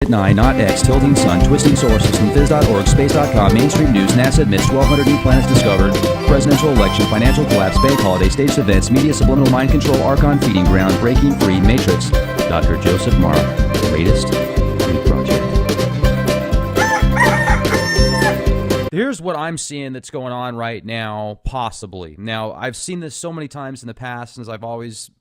Planet 9, not X, tilting sun, twisting solar system, Viz.org, space.com, mainstream news, NASA admits 1,200 new planets discovered, presidential election, financial collapse, bank holiday, staged events, media subliminal mind control, Archon feeding ground, breaking free, Matrix, Dr. Joseph Marra, greatest new project. Here's what I'm seeing that's going on right now, possibly. Now, I've seen this so many times in the past, since I've always,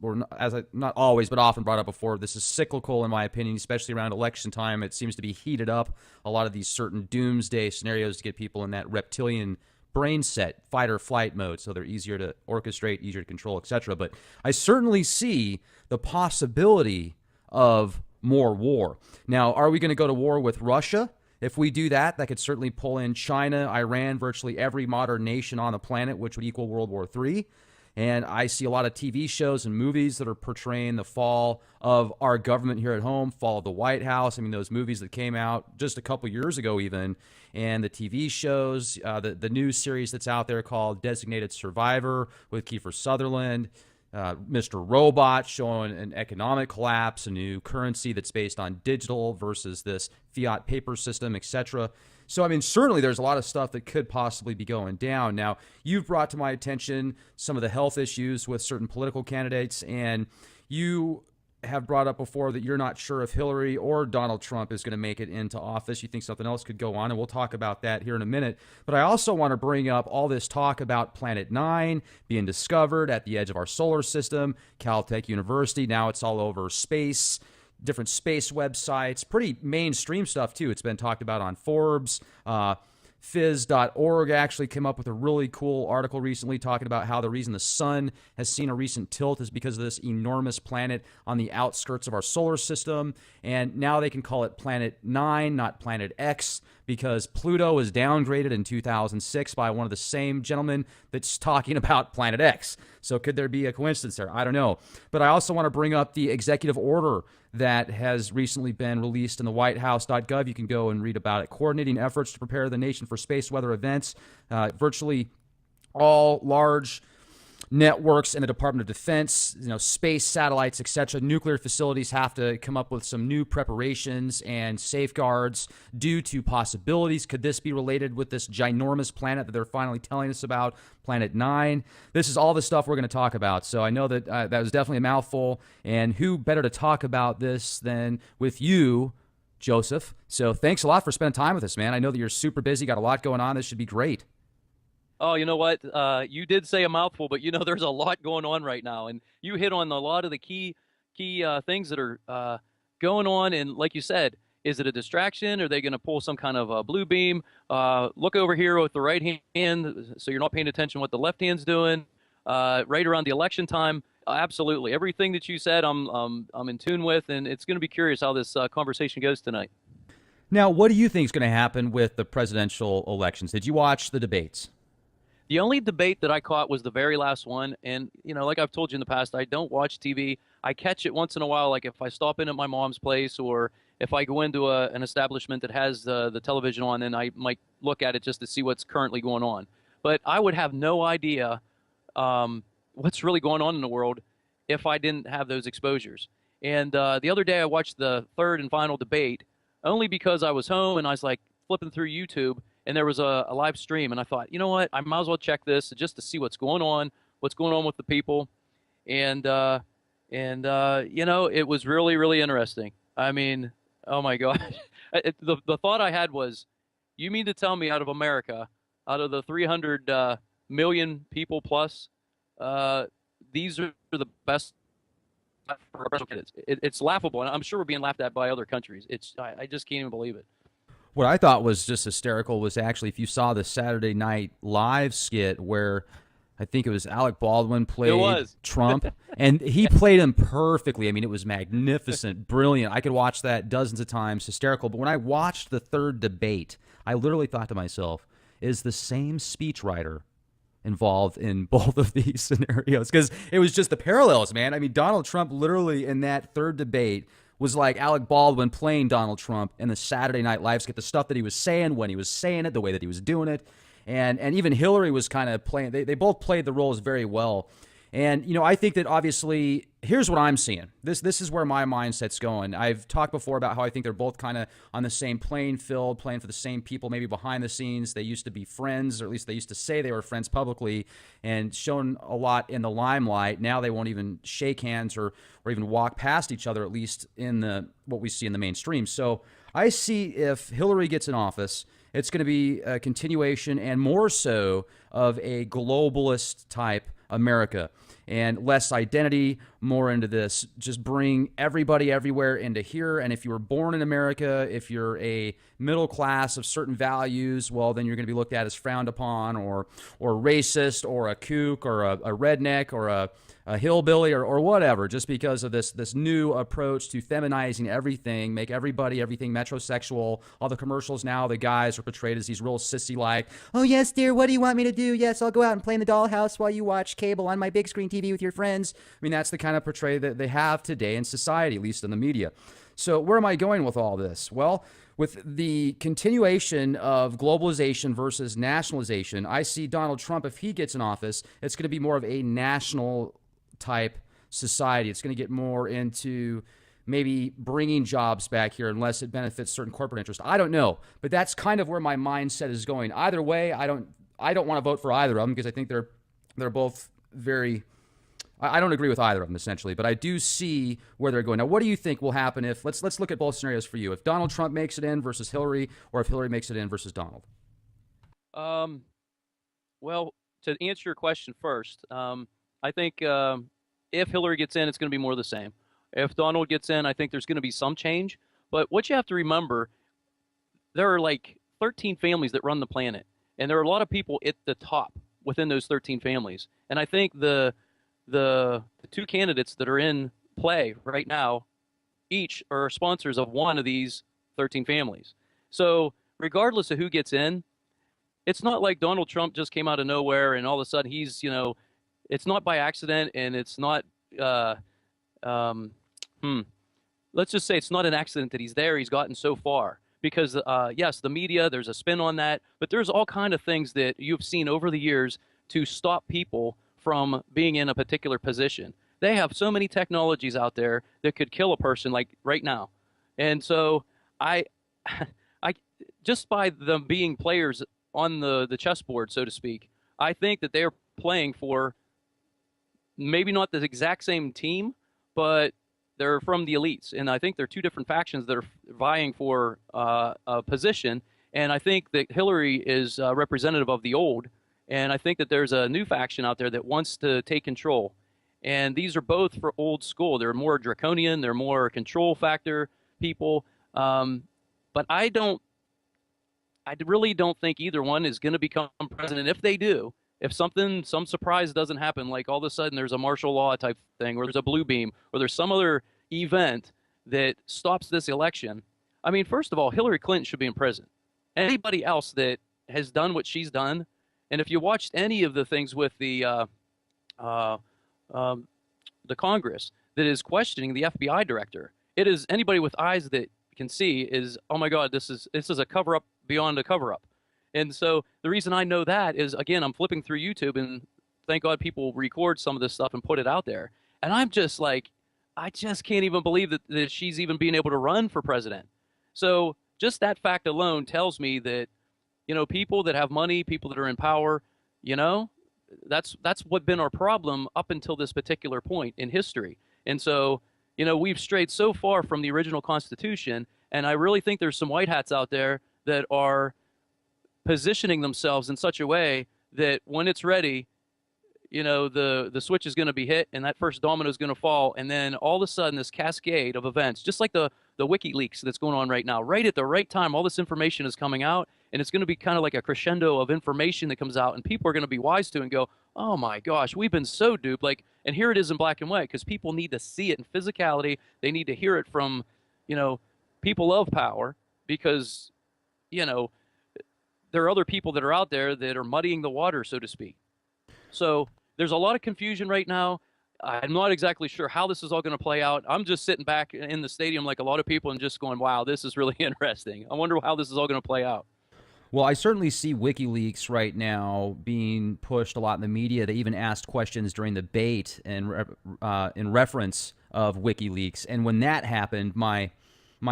not always, but often brought up before. This is cyclical, in my opinion, especially around election time. It seems to be heated up, a lot of these certain doomsday scenarios to get people in that reptilian brain set, fight or flight mode, so they're easier to orchestrate, easier to control, etc. But I certainly see the possibility of more war. Now, are we going to go to war with Russia? If we do that, that could certainly pull in China, Iran, virtually every modern nation on the planet, which would equal World War III. And I see a lot of TV shows and movies that are portraying the fall of our government here at home, fall of the White House. I mean, those movies that came out just a couple years ago even, and the TV shows, the new series that's out there called Designated Survivor with Kiefer Sutherland, Mr. Robot showing an economic collapse, a new currency that's based on digital versus this fiat paper system, etc. So, I mean, certainly there's a lot of stuff that could possibly be going down. Now, you've brought to my attention some of the health issues with certain political candidates, and you have brought up before that you're not sure if Hillary or Donald Trump is going to make it into office. You think something else could go on, and we'll talk about that here in a minute. But I also want to bring up all this talk about Planet 9 being discovered at the edge of our solar system, Caltech University. Now it's all over space, different space websites, pretty mainstream stuff too. It's been talked about on Forbes. Phys.org actually came up with a really cool article recently talking about how the reason the sun has seen a recent tilt is because of this enormous planet on the outskirts of our solar system. And now they can call it Planet 9, not Planet X, because Pluto was downgraded in 2006 by one of the same gentlemen that's talking about Planet X. So could there be a coincidence there? I don't know. But I also want to bring up the executive order that has recently been released in the whitehouse.gov. You can go and read about it. Coordinating efforts to prepare the nation for space weather events. Virtually all large networks in the Department of Defense, space satellites, etc., nuclear facilities have to come up with some new preparations and safeguards due to possibilities. Could this be related with this ginormous planet that they're finally telling us about, Planet 9? This is all the stuff we're going to talk about. So I know that that was definitely a mouthful, and who better to talk about this than with you, Joseph? So thanks a lot for spending time with us, man. I know that you're super busy, got a lot going on. This should be great. Oh, you know what? You did say a mouthful, but there's a lot going on right now, and you hit on a lot of the key things that are going on. And like you said, is it a distraction? Are they going to pull some kind of a blue beam? Look over here with the right hand, so you're not paying attention to what the left hand's doing. Right around the election time, absolutely. Everything that you said, I'm in tune with, and it's going to be curious how this conversation goes tonight. Now, what do you think is going to happen with the presidential elections? Did you watch the debates? The only debate that I caught was the very last one. And, like I've told you in the past, I don't watch TV. I catch it once in a while, like if I stop in at my mom's place or if I go into an establishment that has the television on, then I might look at it just to see what's currently going on. But I would have no idea what's really going on in the world if I didn't have those exposures. And the other day I watched the third and final debate only because I was home and I was like flipping through YouTube. And there was a live stream, and I thought, you know what, I might as well check this just to see what's going on with the people. And it was really, really interesting. I mean, oh my gosh. The thought I had was, you mean to tell me out of America, out of the 300 million people plus, these are the best for kids? It's laughable, and I'm sure we're being laughed at by other countries. I just can't even believe it. What I thought was just hysterical was actually if you saw the Saturday Night Live skit where I think it was Alec Baldwin played Trump, and he played him perfectly. I mean, it was magnificent, brilliant. I could watch that dozens of times, hysterical. But when I watched the third debate, I literally thought to myself, is the same speechwriter involved in both of these scenarios? Because it was just the parallels, man. I mean, Donald Trump literally in that third debate was like Alec Baldwin playing Donald Trump in the Saturday Night Live skit, the stuff that he was saying, when he was saying it, the way that he was doing it. And even Hillary was kind of playing. They both played the roles very well. And, I think that obviously, here's what I'm seeing. This is where my mindset's going. I've talked before about how I think they're both kind of on the same playing field, playing for the same people, maybe behind the scenes. They used to be friends, or at least they used to say they were friends publicly and shown a lot in the limelight. Now they won't even shake hands or even walk past each other, at least in what we see in the mainstream. So I see if Hillary gets in office, it's going to be a continuation and more so of a globalist type America, and less identity, more into this. Just bring everybody everywhere into here. And if you were born in America, if you're a middle class of certain values, well, then you're going to be looked at as frowned upon, or racist, or a kook, or a redneck, or a hillbilly, or whatever, just because of this new approach to feminizing everything, make everything metrosexual. All the commercials now, the guys are portrayed as these real sissy-like, oh, yes, dear, what do you want me to do? Yes, I'll go out and play in the dollhouse while you watch cable on my big screen TV with your friends. I mean, that's the kind of portray that they have today in society, at least in the media. So where am I going with all this? Well, with the continuation of globalization versus nationalization, I see Donald Trump, if he gets in office, it's going to be more of a national type society. It's going to get more into maybe bringing jobs back here unless it benefits certain corporate interests. I don't know, but that's kind of where my mindset is going. Either way, I don't want to vote for either of them, because I think they're both very, I don't agree with either of them essentially, but I do see where they're going. Now, what do you think will happen if, let's look at both scenarios for you, if Donald Trump makes it in versus Hillary, or if Hillary makes it in versus Donald? Well, to answer your question first, I think if Hillary gets in, it's going to be more of the same. If Donald gets in, I think there's going to be some change. But what you have to remember, there are like 13 families that run the planet, and there are a lot of people at the top within those 13 families. And I think the two candidates that are in play right now, each are sponsors of one of these 13 families. So regardless of who gets in, it's not like Donald Trump just came out of nowhere and all of a sudden he's, it's not by accident, and it's not, let's just say it's not an accident that he's there. He's gotten so far because, yes, the media, there's a spin on that, but there's all kind of things that you've seen over the years to stop people from being in a particular position. They have so many technologies out there that could kill a person like right now. And so I just by them being players on the chessboard, so to speak, I think that they're playing for maybe not the exact same team, but they're from the elites. And I think they're two different factions that are vying for a position. And I think that Hillary is representative of the old. And I think that there's a new faction out there that wants to take control. And these are both for old school. They're more draconian. They're more control factor people. But I really don't think either one is going to become president. If they do, if some surprise doesn't happen, like all of a sudden there's a martial law type thing, or there's a blue beam, or there's some other event that stops this election. I mean, first of all, Hillary Clinton should be in prison. Anybody else that has done what she's done, and if you watched any of the things with the Congress that is questioning the FBI director, it is anybody with eyes that can see is, oh my God, this is a cover up beyond a cover up. And so the reason I know that is, again, I'm flipping through YouTube, and thank God people record some of this stuff and put it out there. And I'm just like, I just can't even believe that she's even being able to run for president. So just that fact alone tells me that, people that have money, people that are in power, that's what been our problem up until this particular point in history. And so, we've strayed so far from the original Constitution, and I really think there's some white hats out there that are positioning themselves in such a way that when it's ready, the switch is going to be hit, and that first domino is going to fall, and then all of a sudden this cascade of events, just like the Wikileaks that's going on right now, right at the right time, all this information is coming out, and it's going to be kind of like a crescendo of information that comes out, and people are going to be wise to it and go, oh my gosh, we've been so duped. And here it is in black and white, because people need to see it in physicality. They need to hear it from, people of power, because, there are other people that are out there that are muddying the water, so to speak. So there's a lot of confusion right now. I'm not exactly sure how this is all going to play out. I'm just sitting back in the stadium like a lot of people and just going, wow, this is really interesting. I wonder how this is all going to play out. Well, I certainly see WikiLeaks right now being pushed a lot in the media. They even asked questions during the debate in reference of WikiLeaks, and when that happened, my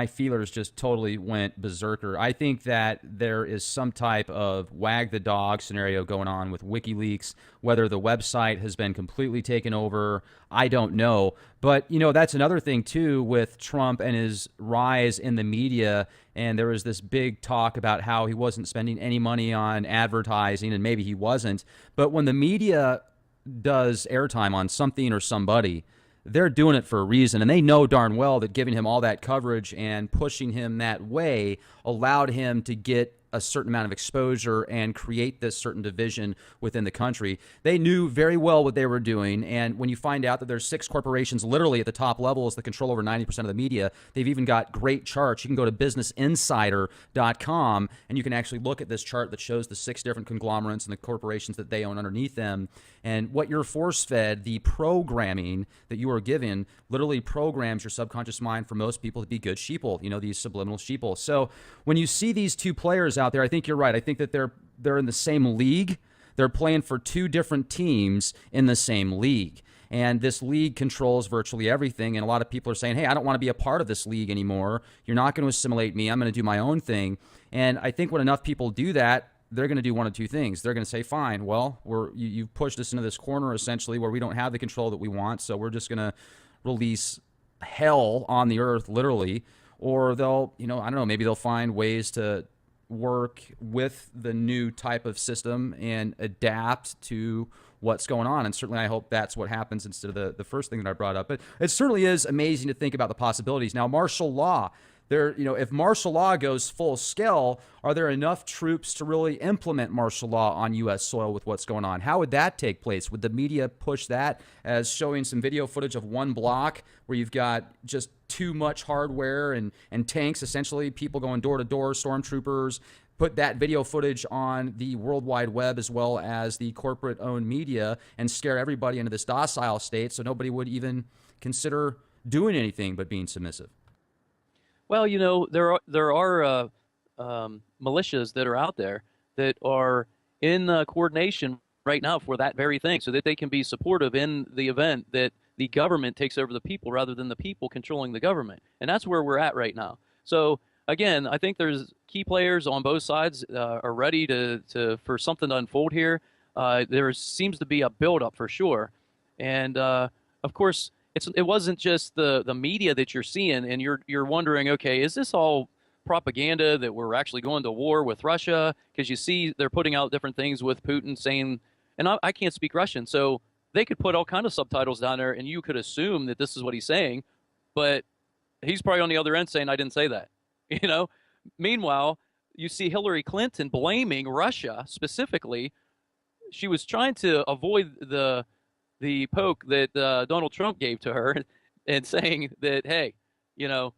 feelers just totally went berserker. I think that there is some type of wag the dog scenario going on with WikiLeaks. Whether the website has been completely taken over, I don't know. But, you know, that's another thing, too, with Trump and his rise in the media. And there was this big talk about how he wasn't spending any money on advertising, and maybe he wasn't. But when the media does airtime on something or somebody, they're doing it for a reason, and they know darn well that giving him all that coverage and pushing him that way allowed him to get a certain amount of exposure and create this certain division within the country. They knew very well what they were doing, and when you find out that there's 6 corporations literally at the top levels that control over 90% of the media, they've even got great charts. You can go to businessinsider.com, and you can actually look at this chart that shows the 6 different conglomerates and the corporations that they own underneath them. And what you're force-fed, the programming that you are given, literally programs your subconscious mind for most people to be good sheeple, you know, these subliminal sheeple. So when you see these 2 players out there, I think you're right. I think that they're in the same league. They're playing for 2 different teams in the same league. And this league controls virtually everything. And a lot of people are saying, hey, I don't want to be a part of this league anymore. You're not going to assimilate me. I'm going to do my own thing. And I think when enough people do that, they're going to do one of 2 things. They're going to say, fine, well, you've pushed us into this corner essentially where we don't have the control that we want, so we're just going to release hell on the earth, literally. Or they'll, you know, I don't know, maybe they'll find ways to work with the new type of system and adapt to what's going on. And certainly I hope that's what happens instead of the first thing that I brought up. But it certainly is amazing to think about the possibilities. Now, martial law. There, you know, if martial law goes full scale, are there enough troops to really implement martial law on U.S. soil with what's going on? How would that take place? Would the media push that as showing some video footage of one block where you've got just too much hardware and tanks, essentially people going door to door, stormtroopers, put that video footage on the World Wide Web as well as the corporate-owned media and scare everybody into this docile state so nobody would even consider doing anything but being submissive? Well, you know, there are militias that are out there that are in coordination right now for that very thing, so that they can be supportive in the event that the government takes over the people rather than the people controlling the government. And that's where we're at right now. So again, I think there's key players on both sides are ready for something to unfold here. There seems to be a buildup for sure, and of course. It wasn't just the media that you're seeing, and you're wondering, okay, is this all propaganda that we're actually going to war with Russia? Because you see they're putting out different things with Putin saying, and I can't speak Russian, so they could put all kind of subtitles down there, and you could assume that this is what he's saying, but he's probably on the other end saying, I didn't say that, you know? Meanwhile, you see Hillary Clinton blaming Russia specifically. She was trying to avoid the poke that Donald Trump gave to her and saying that, hey, you know,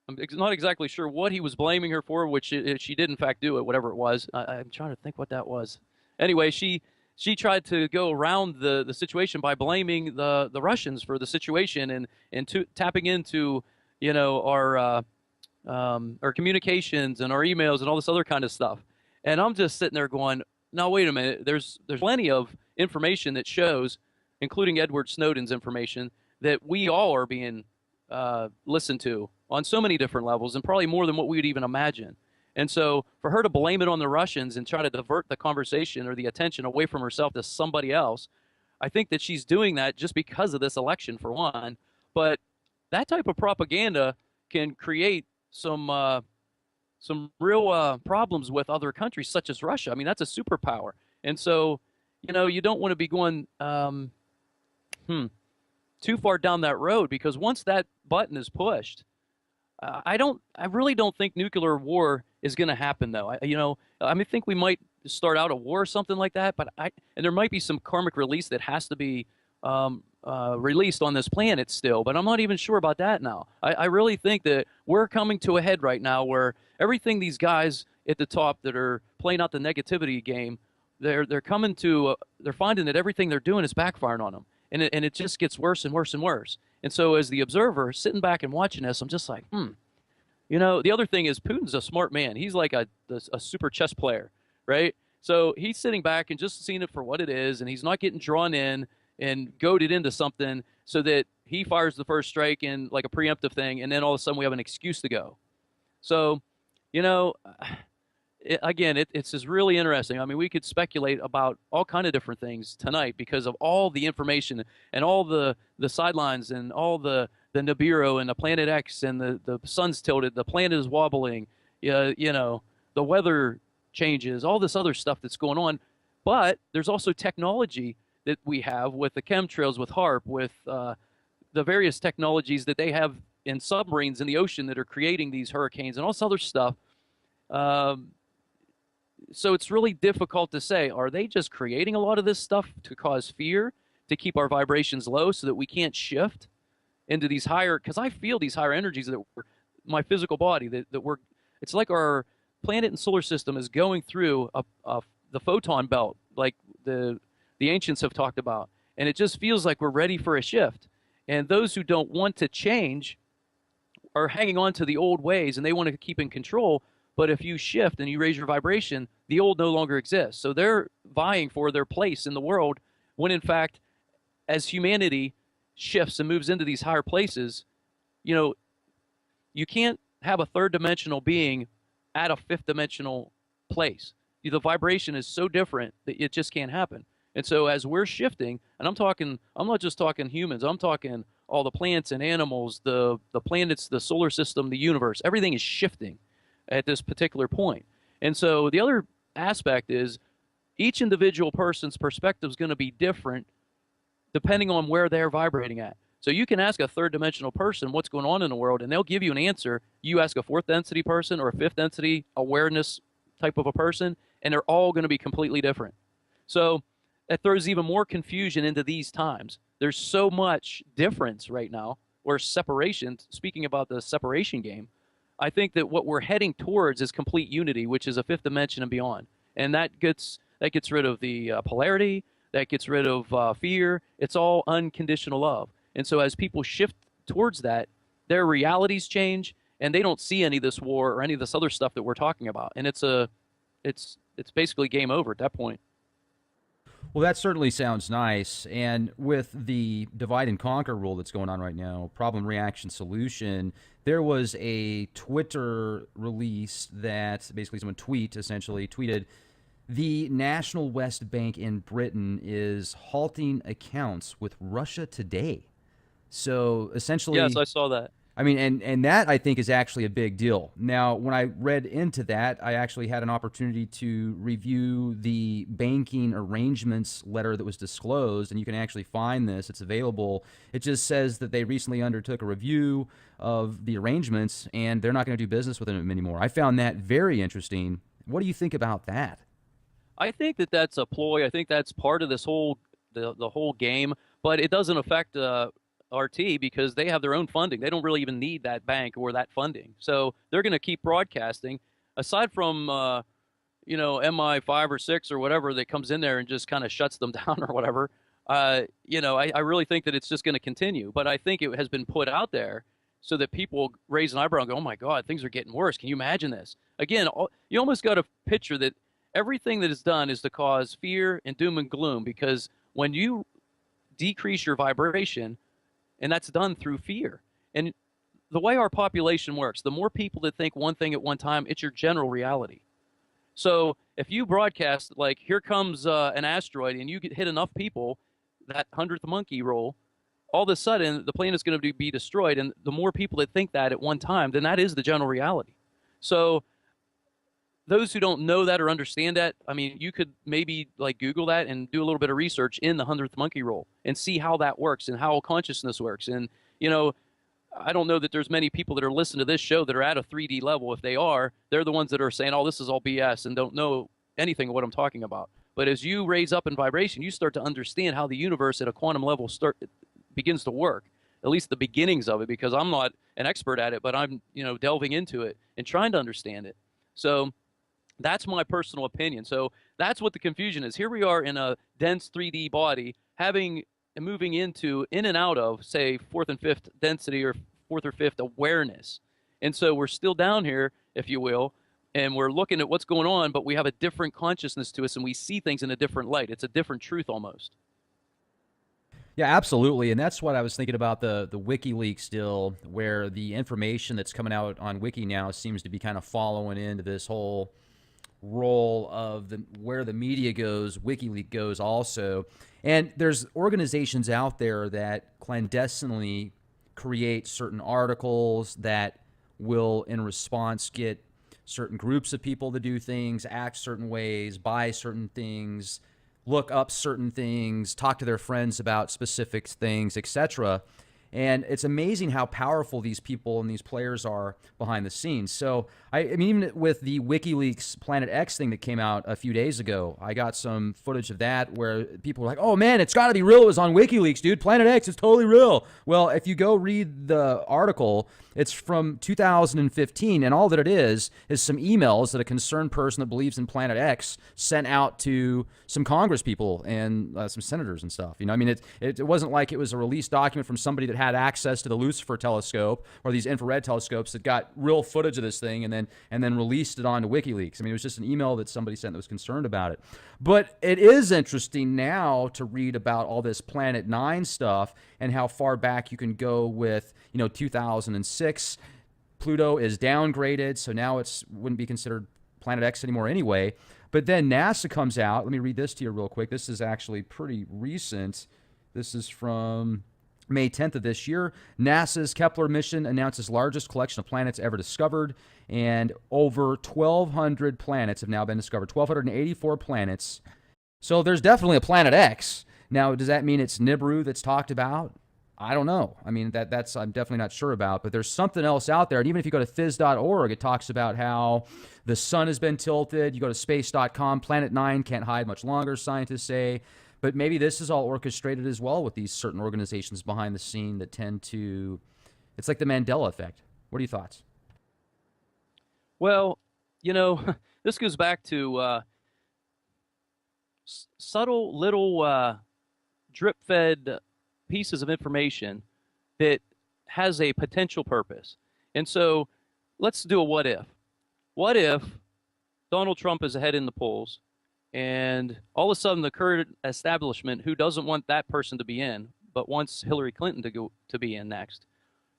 I'm not exactly sure what he was blaming her for, which she did in fact do it, whatever it was. I'm trying to think what that was. Anyway, she tried to go around the situation by blaming the Russians for the situation and tapping into, you know, our communications and our emails and all this other kind of stuff. And I'm just sitting there going, now, wait a minute, there's plenty of information that shows, including Edward Snowden's information, that we all are being listened to on so many different levels, and probably more than what we would even imagine. And so for her to blame it on the Russians and try to divert the conversation or the attention away from herself to somebody else, I think that she's doing that just because of this election, for one. But that type of propaganda can create some real problems with other countries such as Russia. I mean, that's a superpower. And so, you know, you don't want to be going too far down that road, because once that button is pushed, I really don't think nuclear war is going to happen, though. I think we might start out a war or something like that, but and there might be some karmic release that has to be released on this planet still, but I'm not even sure about that now. I really think that we're coming to a head right now where everything these guys at the top that are playing out the negativity game, they're coming to they're finding that everything they're doing is backfiring on them, and it just gets worse and worse and worse. And so as the observer sitting back and watching this, I'm just like, You know, the other thing is Putin's a smart man. He's like a super chess player, right? So he's sitting back and just seeing it for what it is, and he's not getting drawn in and goaded into something so that he fires the first strike in like a preemptive thing, and then all of a sudden we have an excuse to go. So, you know, it's just really interesting. I mean, we could speculate about all kind of different things tonight because of all the information and all the sidelines and all the Nibiru and the Planet X and the sun's tilted, the planet is wobbling, you know, the weather changes, all this other stuff that's going on. But there's also technology that we have with the chemtrails, with HARP, with the various technologies that they have in submarines in the ocean that are creating these hurricanes and all this other stuff. So it's really difficult to say, are they just creating a lot of this stuff to cause fear, to keep our vibrations low so that we can't shift into these higher, because I feel these higher energies that my physical body, that we're, it's like our planet and solar system is going through the photon belt, like the ancients have talked about. And it just feels like we're ready for a shift. And those who don't want to change are hanging on to the old ways and they want to keep in control. But if you shift and you raise your vibration, the old no longer exists. So they're vying for their place in the world when, in fact, as humanity shifts and moves into these higher places, you know, you can't have a third dimensional being at a fifth dimensional place. The vibration is so different that it just can't happen. And so as we're shifting, and I'm not just talking humans, I'm talking all the plants and animals, the planets, the solar system, the universe, everything is shifting at this particular point. And so the other aspect is each individual person's perspective is going to be different depending on where they're vibrating at. So you can ask a third dimensional person what's going on in the world, and they'll give you an answer. You ask a fourth density person or a fifth density awareness type of a person, and they're all going to be completely different. So that throws even more confusion into these times. There's so much difference right now, or separation. Speaking about the separation game, I think that what we're heading towards is complete unity, which is a fifth dimension and beyond. And that gets rid of the polarity, that gets rid of fear. It's all unconditional love. And so as people shift towards that, their realities change, and they don't see any of this war or any of this other stuff that we're talking about. And it's basically game over at that point. Well, that certainly sounds nice. And with the divide and conquer rule that's going on right now, problem, reaction, solution, there was a Twitter release that basically someone tweeted, the National West Bank in Britain is halting accounts with Russia today. So essentially... Yes, I saw that. I mean, and that I think is actually a big deal. Now, when I read into that, I actually had an opportunity to review the banking arrangements letter that was disclosed, and you can actually find this. It's available. It just says that they recently undertook a review of the arrangements, and they're not going to do business with them anymore. I found that very interesting. What do you think about that? I think that that's a ploy. I think that's part of this whole the whole game, but it doesn't affect RT because they have their own funding. They don't really even need that bank or that funding. So they're going to keep broadcasting. Aside from, MI5 or 6 or whatever that comes in there and just kind of shuts them down or whatever, I really think that it's just going to continue. But I think it has been put out there so that people raise an eyebrow and go, oh, my God, things are getting worse. Can you imagine this? Again, you almost got to picture that everything that is done is to cause fear and doom and gloom, because when you decrease your vibration, and that's done through fear. And the way our population works, the more people that think one thing at one time, it's your general reality. So if you broadcast, like, here comes an asteroid, and you hit enough people, that 100th monkey roll, all of a sudden, the planet's going to be destroyed. And the more people that think that at one time, then that is the general reality. So those who don't know that or understand that, I mean, you could maybe like Google that and do a little bit of research in the 100th monkey roll and see how that works and how consciousness works. And, I don't know that there's many people that are listening to this show that are at a 3D level. If they are, they're the ones that are saying, oh, this is all BS and don't know anything of what I'm talking about. But as you raise up in vibration, you start to understand how the universe at a quantum level begins to work, at least the beginnings of it, because I'm not an expert at it, but I'm, delving into it and trying to understand it. So that's my personal opinion. So that's what the confusion is. Here we are in a dense 3D body, moving in and out of, say, fourth and fifth density or fourth or fifth awareness. And so we're still down here, if you will, and we're looking at what's going on, but we have a different consciousness to us, and we see things in a different light. It's a different truth almost. Yeah, absolutely. And that's what I was thinking about the WikiLeaks deal, where the information that's coming out on Wiki now seems to be kind of following into this whole role of where the media goes, WikiLeaks goes also. And there's organizations out there that clandestinely create certain articles that will, in response, get certain groups of people to do things, act certain ways, buy certain things, look up certain things, talk to their friends about specific things, etc. And it's amazing how powerful these people and these players are behind the scenes. So, I mean, even with the WikiLeaks Planet X thing that came out a few days ago, I got some footage of that where people were like, oh man, it's got to be real. It was on WikiLeaks, dude. Planet X is totally real. Well, if you go read the article, it's from 2015, and all that it is some emails that a concerned person that believes in Planet X sent out to some Congress people and some senators and stuff. You know, I mean, it wasn't like it was a released document from somebody that had access to the Lucifer telescope or these infrared telescopes that got real footage of this thing and then released it onto WikiLeaks. I mean, it was just an email that somebody sent that was concerned about it. But it is interesting now to read about all this Planet 9 stuff and how far back you can go with, 2006. Pluto is downgraded, so now it wouldn't be considered Planet X anymore anyway. But then NASA comes out. Let me read this to you real quick. This is actually pretty recent. This is from May 10th of this year. NASA's Kepler mission announces largest collection of planets ever discovered, and over 1,200 planets have now been discovered. 1,284 planets. So there's definitely a Planet X. Now, does that mean it's Nibiru that's talked about? I don't know. I mean, that's I'm definitely not sure about, but there's something else out there. And even if you go to phys.org, it talks about how the sun has been tilted. You go to space.com, Planet 9 can't hide much longer, scientists say. But maybe this is all orchestrated as well with these certain organizations behind the scene that tend to, it's like the Mandela effect. What are your thoughts? Well, this goes back to subtle little drip-fed pieces of information that has a potential purpose. And so let's do a what if. What if Donald Trump is ahead in the polls and all of a sudden the current establishment, who doesn't want that person to be in, but wants Hillary Clinton to be in next,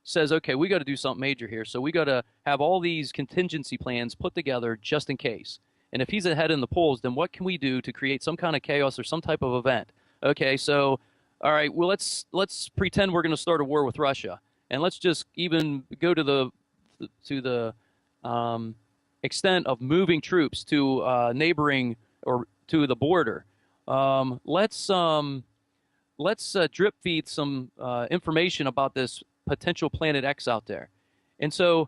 says, okay, we got to do something major here. So we got to have all these contingency plans put together just in case. And if he's ahead in the polls, then what can we do to create some kind of chaos or some type of event? Okay, so all right, well, let's pretend we're going to start a war with Russia, and let's just even go to the extent of moving troops to neighboring or to the border. Let's drip feed some information about this potential Planet X out there, and so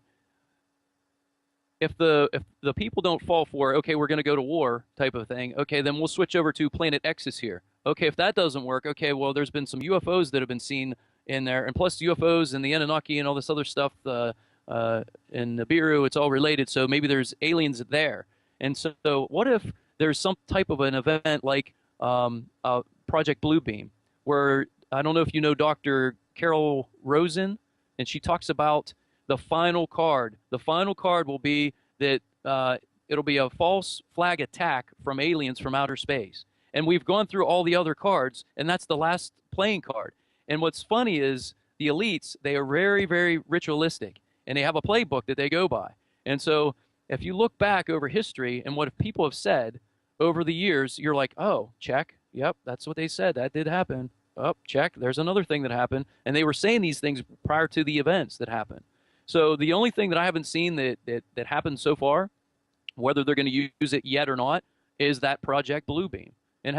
if the people don't fall for, okay, we're going to go to war type of thing, okay, then we'll switch over to Planet X is here. Okay, if that doesn't work, okay, well, there's been some UFOs that have been seen in there, and plus UFOs and the Anunnaki and all this other stuff in Nibiru, it's all related, so maybe there's aliens there. And so what if there's some type of an event like Project Bluebeam, where, I don't know if you know Dr. Carol Rosen, and she talks about the final card. The final card will be that it'll be a false flag attack from aliens from outer space. And we've gone through all the other cards, and that's the last playing card. And what's funny is the elites, they are very, very ritualistic, and they have a playbook that they go by. And so if you look back over history and what people have said over the years, you're like, oh, check. Yep, that's what they said. That did happen. Oh, check. There's another thing that happened. And they were saying these things prior to the events that happened. So the only thing that I haven't seen that happened so far, whether they're going to use it yet or not, is that Project Bluebeam. And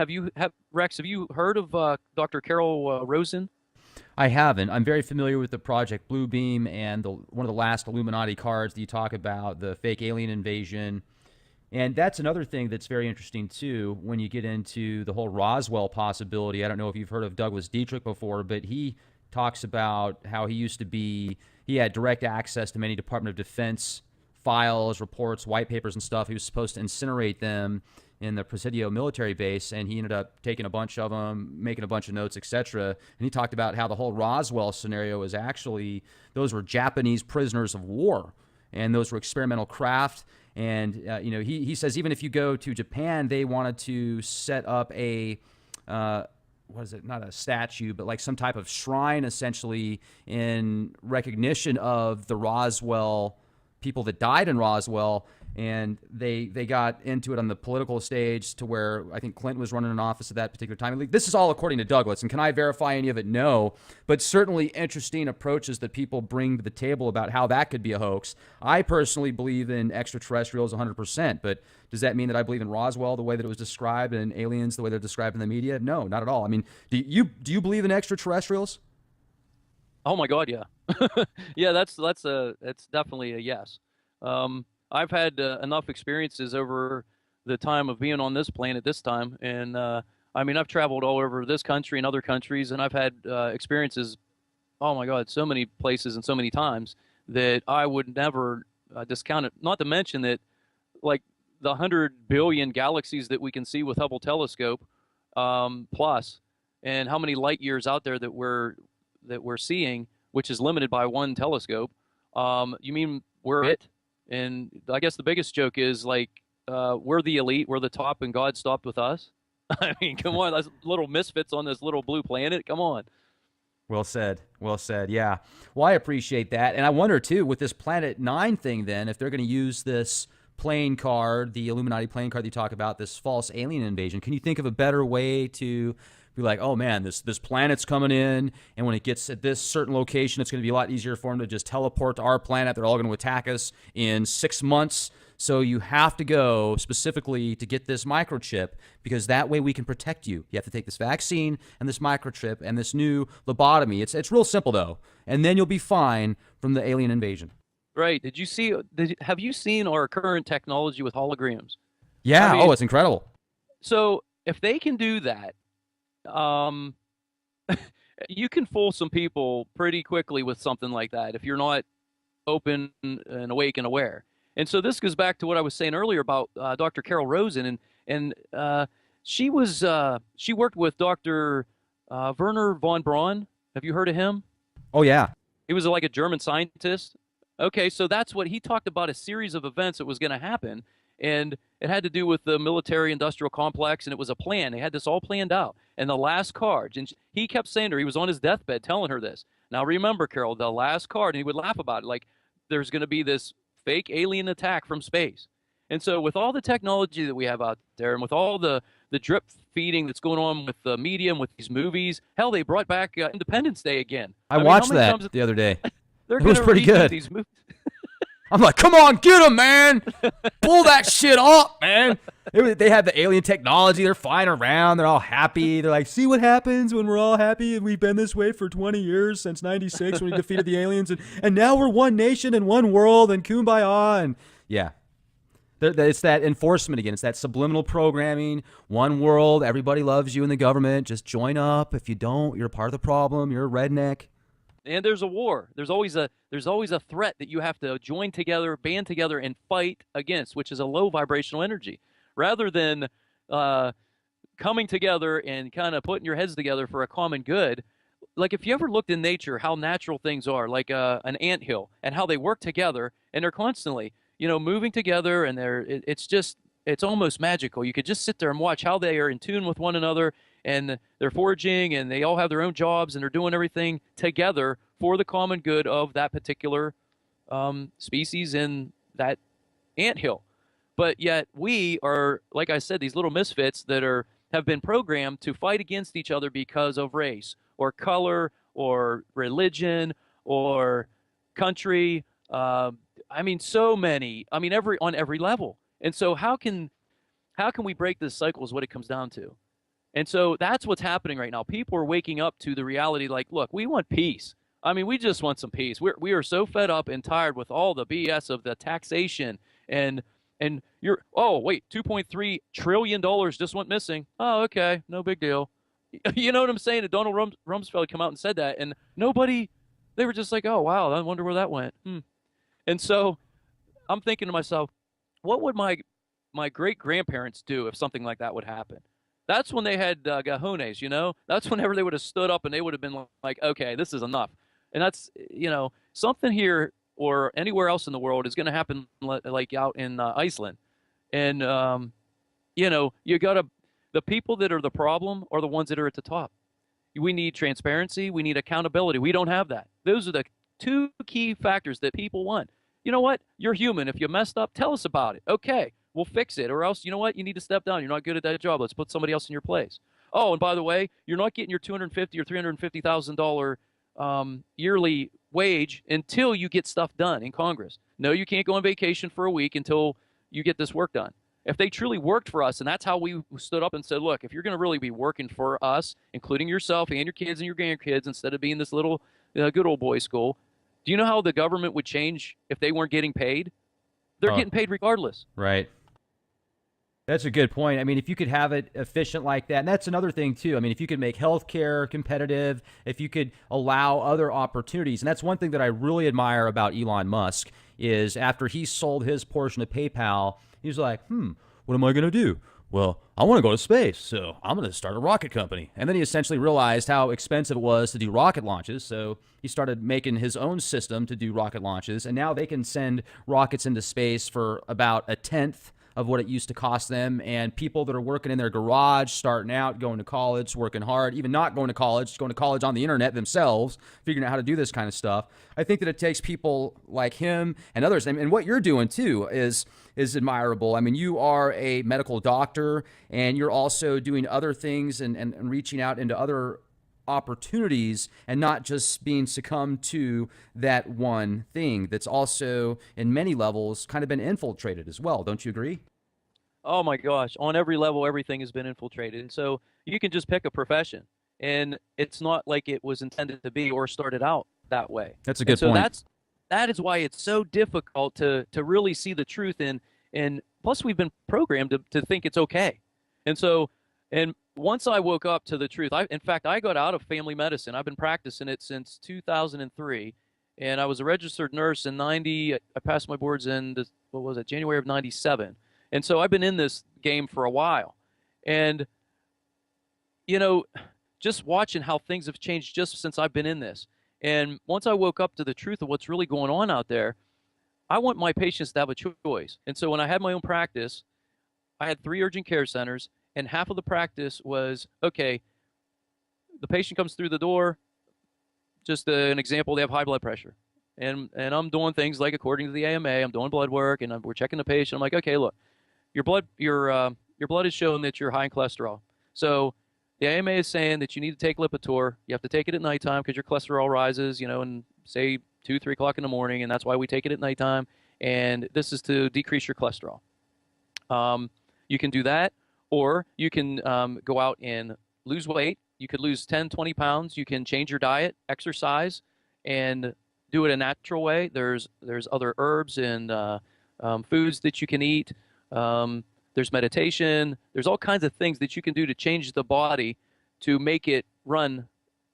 Rex, have you heard of Dr. Carol Rosen? I haven't. I'm very familiar with the Project Bluebeam and one of the last Illuminati cards that you talk about, the fake alien invasion. And that's another thing that's very interesting, too, when you get into the whole Roswell possibility. I don't know if you've heard of Douglas Dietrich before, but he talks about how he had direct access to many Department of Defense files, reports, white papers, and stuff. He was supposed to incinerate them in the Presidio military base, and he ended up taking a bunch of them, making a bunch of notes, etc. And he talked about how the whole Roswell scenario was actually, those were Japanese prisoners of war, and those were experimental craft. And he says even if you go to Japan, they wanted to set up a what is it? Not a statue, but like some type of shrine, essentially, in recognition of the Roswell people that died in Roswell. And they got into it on the political stage to where I think Clinton was running an office at that particular time. This is all according to Douglas. And can I verify any of it? No. But certainly interesting approaches that people bring to the table about how that could be a hoax. I personally believe in extraterrestrials 100%. But does that mean that I believe in Roswell the way that it was described and aliens the way they're described in the media? No, not at all. I mean, do you believe in extraterrestrials? Oh my God, yeah. Yeah, that's definitely a yes. I've had enough experiences over the time of being on this planet this time. And I mean, I've traveled all over this country and other countries, and I've had experiences, oh my God, so many places and so many times that I would never discount it. Not to mention that, like, the 100 billion galaxies that we can see with Hubble telescope, plus, and how many light years out there that we're seeing, which is limited by one telescope. You mean we're it? And I guess the biggest joke is, like, we're the elite, we're the top, and God stopped with us. I mean, come on, those little misfits on this little blue planet. Come on. Well said. Well said. Yeah. Well, I appreciate that. And I wonder, too, with this Planet 9 thing, then, if they're going to use this playing card, the Illuminati playing card that you talk about, this false alien invasion, can you think of a better way to be like, oh man, this planet's coming in, and when it gets at this certain location, it's going to be a lot easier for them to just teleport to our planet. They're all going to attack us in 6 months. So you have to go specifically to get this microchip, because that way we can protect you. You have to take this vaccine and this microchip and this new lobotomy. It's real simple though, and then you'll be fine from the alien invasion. Right. Have you seen our current technology with holograms? Yeah. I mean, it's incredible. So if they can do that, you can fool some people pretty quickly with something like that if you're not open and awake and aware. And so this goes back to what I was saying earlier about Dr. Carol Rosen, and she worked with Dr. Werner von Braun. Have you heard of him? Oh yeah. He was like a German scientist. Okay, so that's what he talked about, a series of events that was going to happen, and it had to do with the military-industrial complex, and it was a plan. They had this all planned out. And the last card, and he kept saying to her, he was on his deathbed telling her this. Now remember, Carol, the last card, and he would laugh about it, like there's going to be this fake alien attack from space. And so with all the technology that we have out there, and with all the drip feeding that's going on with the media and with these movies, hell, they brought back Independence Day again. I mean, watched that the other day. It was pretty good. These movies. I'm like, come on, get him, man. Pull that shit up, man. They had the alien technology. They're flying around. They're all happy. They're like, see what happens when we're all happy? And we've been this way for 20 years, since 96 when we defeated the aliens. And now we're one nation and one world and kumbaya. And yeah, it's that enforcement again. It's that subliminal programming. One world. Everybody loves you in the government. Just join up. If you don't, you're part of the problem. You're a redneck. And there's a war. There's always a threat that you have to join together, band together, and fight against, which is a low vibrational energy. Rather than coming together and kind of putting your heads together for a common good. Like if you ever looked in nature, how natural things are, like an anthill, and how they work together, and they're constantly, moving together, and it's almost magical. You could just sit there and watch how they are in tune with one another, and they're foraging, and they all have their own jobs, and they're doing everything together for the common good of that particular species in that anthill. But yet we are, like I said, these little misfits that have been programmed to fight against each other because of race or color or religion or country. So many. On every level. And so how can we break this cycle is what it comes down to. And so that's what's happening right now. People are waking up to the reality, like, look, we want peace. We just want some peace. We are so fed up and tired with all the BS of the taxation and $2.3 trillion just went missing. Oh, okay, no big deal. You know what I'm saying? And Donald Rumsfeld come out and said that, and they were just like, oh, wow, I wonder where that went. And so I'm thinking to myself, what would my my great grandparents do if something like that would happen. That's when they had gajones, you know? That's whenever they would have stood up and they would have been like, okay, this is enough. And that's, you know, something here or anywhere else in the world is going to happen like out in Iceland. And, you know, you got to, the people that are the problem are the ones that are at the top. We need transparency. We need accountability. We don't have that. Those are the two key factors that people want. You know what? You're human. If you messed up, tell us about it. Okay, we'll fix it. Or else, you know what? You need to step down. You're not good at that job. Let's put somebody else in your place. Oh, and by the way, you're not getting your $250,000 or $350,000 yearly wage until you get stuff done in Congress. No, you can't go on vacation for a week until you get this work done. If they truly worked for us, and that's how we stood up and said, look, if you're going to really be working for us, including yourself and your kids and your grandkids, instead of being this little good old boy school, do you know how the government would change if they weren't getting paid? They're getting paid regardless. Right. That's a good point. I mean, if you could have it efficient like that, and that's another thing too. I mean, if you could make healthcare competitive, if you could allow other opportunities, and that's one thing that I really admire about Elon Musk is after he sold his portion of PayPal, he was like, what am I going to do? Well, I want to go to space, so I'm going to start a rocket company. And then he essentially realized how expensive it was to do rocket launches, so he started making his own system to do rocket launches, and now they can send rockets into space for about a tenth of what it used to cost them, and people that are working in their garage, starting out, going to college, working hard, even not going to college on the internet themselves, figuring out how to do this kind of stuff. I think that it takes people like him and others, and what you're doing too is admirable. I mean, you are a medical doctor, and you're also doing other things and reaching out into other opportunities and not just being succumbed to that one thing that's also in many levels kind of been infiltrated as well. Don't you agree? Oh my gosh, on every level, everything has been infiltrated. And so you can just pick a profession, and it's not like it was intended to be or started out that way. That's a good point. That is why it's so difficult to really see the truth in, and plus we've been programmed to think it's okay. And so, and once I woke up to the truth, in fact, I got out of family medicine. I've been practicing it since 2003, and I was a registered nurse in 90. I passed my boards in, January of 97. And so I've been in this game for a while. And, you know, just watching how things have changed just since I've been in this. And once I woke up to the truth of what's really going on out there, I want my patients to have a choice. And so when I had my own practice, I had 3 urgent care centers, and half of the practice was, okay, the patient comes through the door, just an example, they have high blood pressure. And I'm doing things like according to the AMA, I'm doing blood work, and we're checking the patient. I'm like, okay, look, your blood is showing that you're high in cholesterol. So the AMA is saying that you need to take Lipitor. You have to take it at nighttime because your cholesterol rises, you know, and say 2, 3 o'clock in the morning, and that's why we take it at nighttime. And this is to decrease your cholesterol. You can do that. Or you can go out and lose weight. You could lose 10, 20 pounds. You can change your diet, exercise, and do it a natural way. There's other herbs and foods that you can eat. There's meditation. There's all kinds of things that you can do to change the body to make it run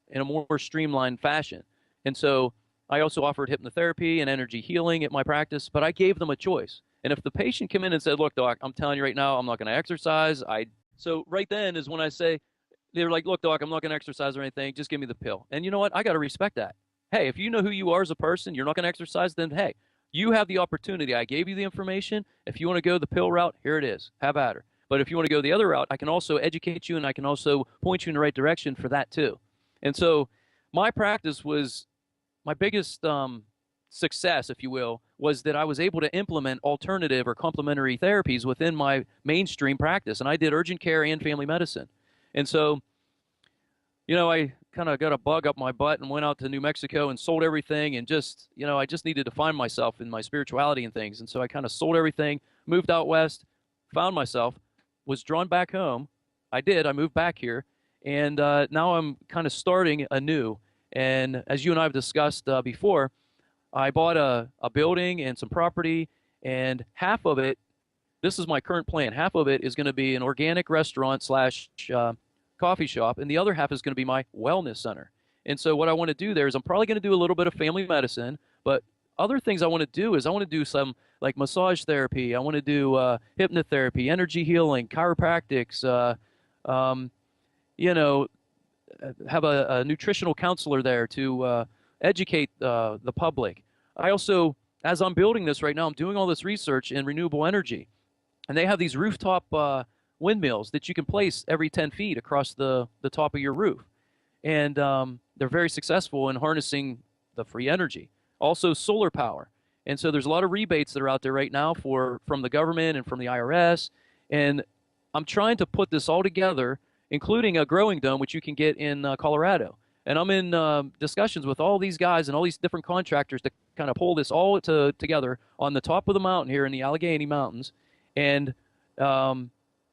in a more streamlined fashion. And so I also offered hypnotherapy and energy healing at my practice, but I gave them a choice. And if the patient came in and said, look, doc, I'm telling you right now, I'm not going to exercise. So right then is when I say, they're like, look, doc, I'm not going to exercise or anything. Just give me the pill. And you know what? I got to respect that. Hey, if you know who you are as a person, you're not going to exercise, then hey, you have the opportunity. I gave you the information. If you want to go the pill route, here it is. Have at her. But if you want to go the other route, I can also educate you, and I can also point you in the right direction for that too. And so my practice was my biggest success, if you will, was that I was able to implement alternative or complementary therapies within my mainstream practice. And I did urgent care and family medicine. And so, you know, I kind of got a bug up my butt and went out to New Mexico and sold everything, and just, you know, I just needed to find myself in my spirituality and things. And so I kind of sold everything, moved out west, found myself, was drawn back home. I moved back here, and now I'm kind of starting anew. And as you and I have discussed before, I bought a building and some property, and half of it, this is my current plan, half of it is going to be an organic restaurant slash coffee shop, and the other half is going to be my wellness center. And so what I want to do there is I'm probably going to do a little bit of family medicine, but other things I want to do is I want to do some like massage therapy. I want to do hypnotherapy, energy healing, chiropractics. Um, you know, have a nutritional counselor there to educate the public. I also, as I'm building this right now, I'm doing all this research in renewable energy, and they have these rooftop windmills that you can place every 10 feet across the top of your roof, and they're very successful in harnessing the free energy. Also, solar power, and so there's a lot of rebates that are out there right now from the government and from the IRS, and I'm trying to put this all together, including a growing dome, which you can get in Colorado. And I'm in discussions with all these guys and all these different contractors to kind of pull this all together on the top of the mountain here in the Allegheny Mountains. And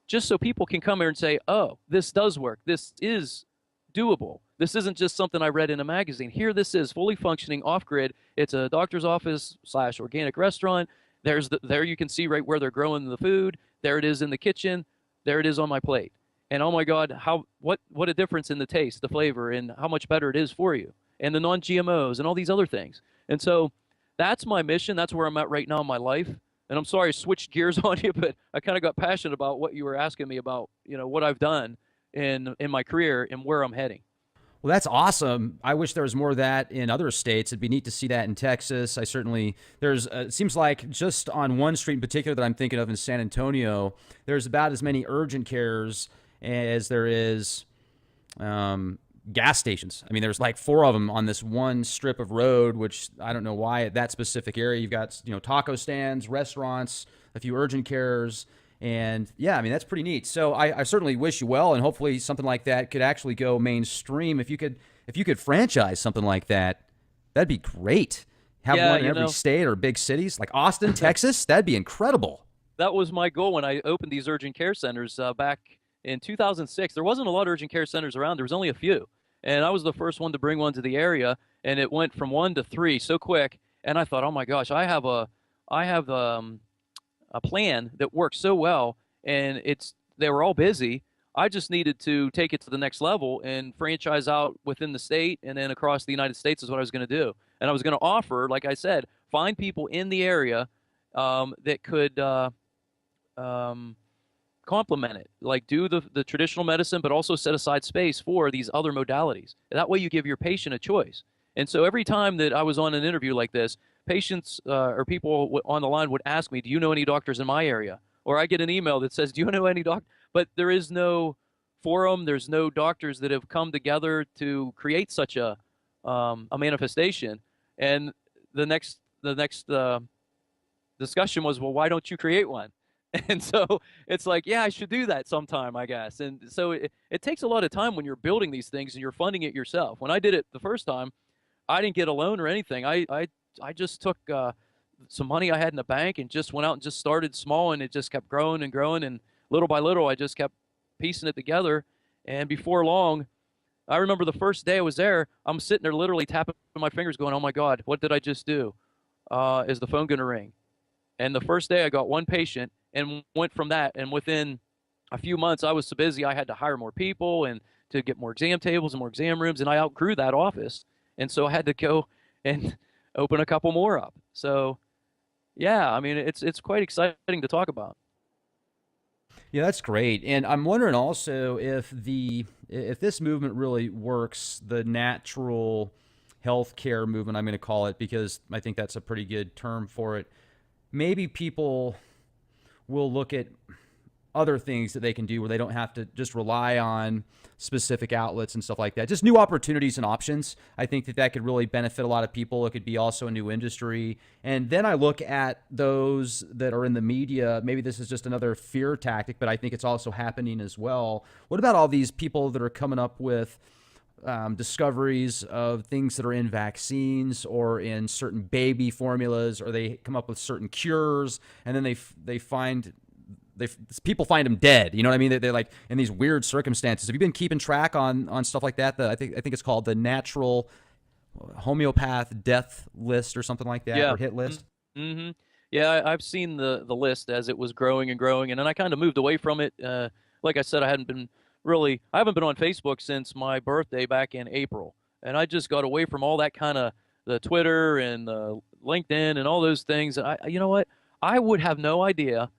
just so people can come here and say, oh, this does work. This is doable. This isn't just something I read in a magazine. Here this is, fully functioning off-grid. It's a doctor's office / organic restaurant. There you can see right where they're growing the food. There it is in the kitchen. There it is on my plate. And oh my God, what a difference in the taste, the flavor, and how much better it is for you. And the non-GMOs and all these other things. And so that's my mission. That's where I'm at right now in my life. And I'm sorry I switched gears on you, but I kind of got passionate about what you were asking me about, what I've done in my career and where I'm heading. Well, that's awesome. I wish there was more of that in other states. It'd be neat to see that in Texas. It seems like just on one street in particular that I'm thinking of in San Antonio, there's about as many urgent cares as there is gas stations. I mean, there's like 4 of them on this one strip of road, which I don't know why at that specific area. You've got, taco stands, restaurants, a few urgent cares. And yeah, I mean, that's pretty neat. So I certainly wish you well, and hopefully something like that could actually go mainstream. If you could franchise something like that, that'd be great. Have one in every state or big cities like Austin, Texas. That'd be incredible. That was my goal when I opened these urgent care centers back in 2006. There wasn't a lot of urgent care centers around. There was only a few. And I was the first one to bring one to the area, and it went from 1 to 3 so quick. And I thought, oh my gosh, I have a plan that works so well, and they were all busy. I just needed to take it to the next level and franchise out within the state and then across the United States is what I was going to do. And I was going to offer, like I said, find people in the area that could complement it, like do the traditional medicine, but also set aside space for these other modalities. That way you give your patient a choice. And so every time that I was on an interview like this, patients or people on the line would ask me, do you know any doctors in my area? Or I get an email that says, do you know any doctor? But there is no forum. There's no doctors that have come together to create such a manifestation. And the next discussion was, well, why don't you create one? And so it's like, yeah, I should do that sometime, I guess. And so it takes a lot of time when you're building these things and you're funding it yourself. When I did it the first time, I didn't get a loan or anything. I just took some money I had in the bank and just went out and just started small, and it just kept growing and growing. And little by little, I just kept piecing it together. And before long, I remember the first day I was there, I'm sitting there literally tapping my fingers going, oh my God, what did I just do? Is the phone going to ring? And the first day I got one patient and went from that. And within a few months, I was so busy, I had to hire more people and to get more exam tables and more exam rooms. And I outgrew that office. And so I had to go and open a couple more up. So yeah, I mean, it's quite exciting to talk about. Yeah, that's great. And I'm wondering also if this movement really works, the natural healthcare movement, I'm going to call it, because I think that's a pretty good term for it. Maybe people will look at other things that they can do where they don't have to just rely on specific outlets and stuff like that. Just new opportunities and options. I think that could really benefit a lot of people. It could be also a new industry. And then I look at those that are in the media. Maybe this is just another fear tactic, but I think it's also happening as well. What about all these people that are coming up with discoveries of things that are in vaccines or in certain baby formulas, or they come up with certain cures, and then people find them dead. You know what I mean? They're like in these weird circumstances. Have you been keeping track on stuff like that? I think it's called the natural homeopath death list or something like that, or hit list. Mm-hmm. Yeah, I've seen the list as it was growing and growing, and then I kind of moved away from it. Like I said, I haven't been on Facebook since my birthday back in April, and I just got away from all that kind of the Twitter and the LinkedIn and all those things. You know what? I would have no idea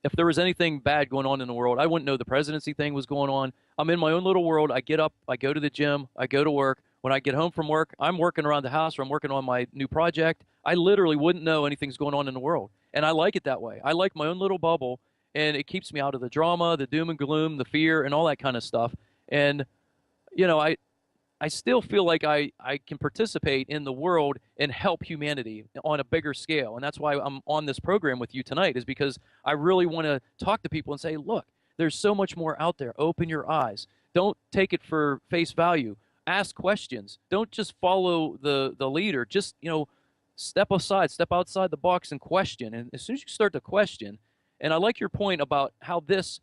if there was anything bad going on in the world. I wouldn't know the presidency thing was going on. I'm in my own little world. I get up, I go to the gym, I go to work. When I get home from work, I'm working around the house or I'm working on my new project. I literally wouldn't know anything's going on in the world. And I like it that way. I like my own little bubble, and it keeps me out of the drama, the doom and gloom, the fear, and all that kind of stuff. And, you know, I still feel like I can participate in the world and help humanity on a bigger scale. And that's why I'm on this program with you tonight, is because I really want to talk to people and say, look, there's so much more out there. Open your eyes. Don't take it for face value. Ask questions. Don't just follow the leader. Just, you know, step aside, step outside the box and question. And as soon as you start to question, and I like your point about how this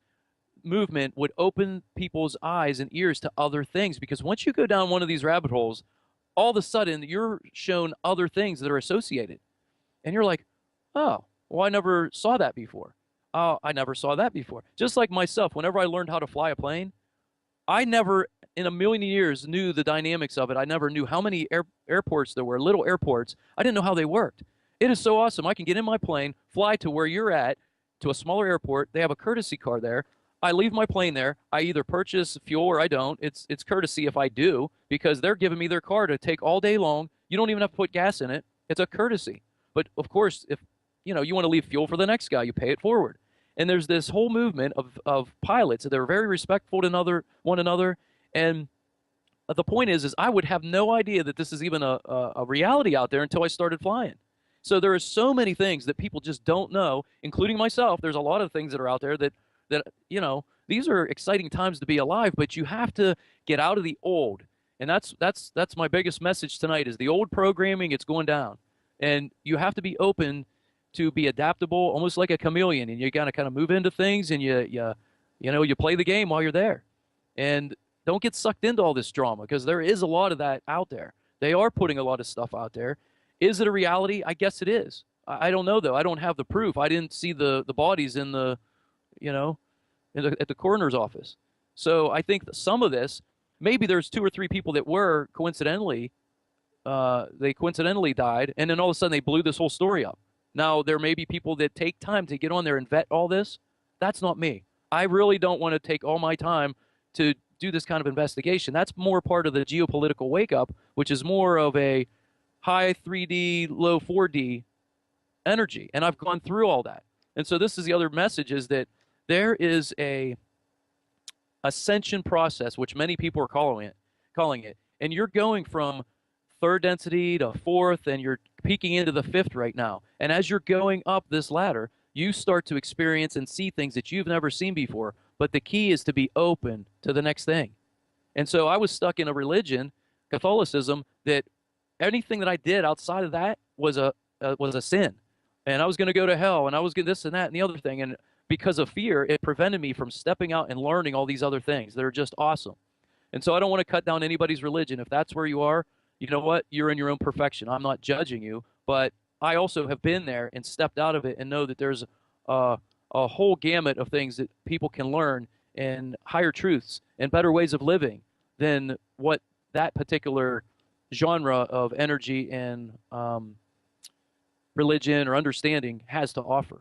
movement would open people's eyes and ears to other things, because once you go down one of these rabbit holes, all of a sudden you're shown other things that are associated. And you're like, oh, well, I never saw that before. Oh, I never saw that before. Just like myself, whenever I learned how to fly a plane, I never in a million years knew the dynamics of it. I never knew how many airports there were, little airports. I didn't know how they worked. It is so awesome. I can get in my plane, fly to where you're at, to a smaller airport. They have a courtesy car there. I leave my plane there. I either purchase fuel or I don't. It's courtesy if I do, because they're giving me their car to take all day long. You don't even have to put gas in it. It's a courtesy. But of course, if you want to leave fuel for the next guy, you pay it forward. And there's this whole movement of pilots that are very respectful to one another. And the point is I would have no idea that this is even a reality out there until I started flying. So there are so many things that people just don't know, including myself. There's a lot of things that are out there that these are exciting times to be alive, but you have to get out of the old. And that's my biggest message tonight, is the old programming, it's going down. And you have to be open to be adaptable, almost like a chameleon, and you gotta kind of move into things, and you play the game while you're there. And don't get sucked into all this drama, because there is a lot of that out there. They are putting a lot of stuff out there. Is it a reality? I guess it is. I don't know, though. I don't have the proof. I didn't see the bodies in the at the coroner's office. So I think that some of this, maybe there's 2 or 3 people that were coincidentally died, and then all of a sudden they blew this whole story up. Now, there may be people that take time to get on there and vet all this. That's not me. I really don't want to take all my time to do this kind of investigation. That's more part of the geopolitical wake-up, which is more of a high 3D, low 4D energy. And I've gone through all that. And so this is the other message, is that there is a ascension process, which many people are calling it. And you're going from 3rd density to 4th, and you're peeking into the 5th right now. And as you're going up this ladder, you start to experience and see things that you've never seen before. But the key is to be open to the next thing. And so I was stuck in a religion, Catholicism, that anything that I did outside of that was a sin. And I was going to go to hell, and I was going to this and that and the other thing. And because of fear, it prevented me from stepping out and learning all these other things that are just awesome. And so I don't want to cut down anybody's religion. If that's where you are, you know what? You're in your own perfection. I'm not judging you, but I also have been there and stepped out of it and know that there's a whole gamut of things that people can learn, and higher truths and better ways of living than what that particular genre of energy and religion or understanding has to offer.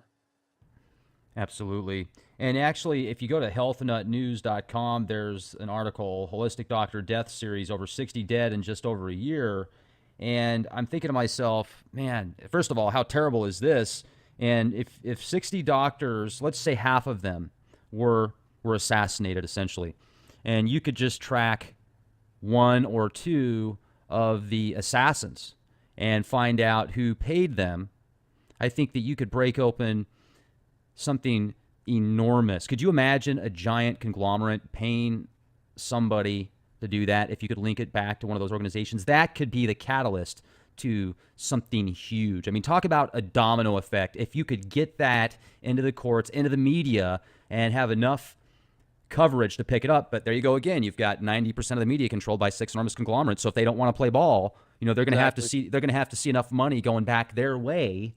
Absolutely. And actually, if you go to healthnutnews.com, there's an article, Holistic Doctor Death Series, over 60 dead in just over a year. And I'm thinking to myself, man, first of all, how terrible is this? And if 60 doctors, let's say half of them were assassinated, essentially, and you could just track 1 or 2 of the assassins and find out who paid them, I think that you could break open something enormous. Could you imagine a giant conglomerate paying somebody to do that? If you could link it back to one of those organizations, that could be the catalyst to something huge. I mean, talk about a domino effect. If you could get that into the courts, into the media, and have enough coverage to pick it up. But there you go again. You've got 90% of the media controlled by 6 enormous conglomerates. So if they don't want to play ball, they're going to have to see. They're going to have to see enough money going back their way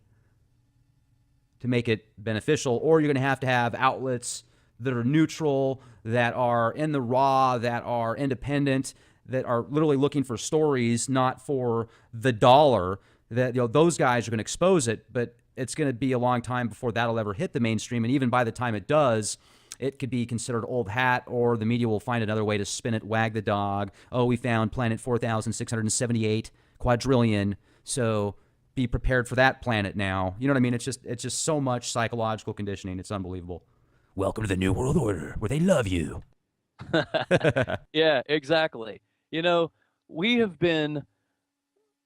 to make it beneficial, or you're going to have outlets that are neutral, that are in the raw, that are independent, that are literally looking for stories, not for the dollar, that those guys are going to expose it, but it's going to be a long time before that'll ever hit the mainstream. And even by the time it does, it could be considered old hat, or the media will find another way to spin it, wag the dog. Oh, we found planet 4,678 quadrillion, so be prepared for that planet now. You know what I mean? It's just so much psychological conditioning. It's unbelievable. Welcome to the New World Order, where they love you. Yeah, exactly. We have been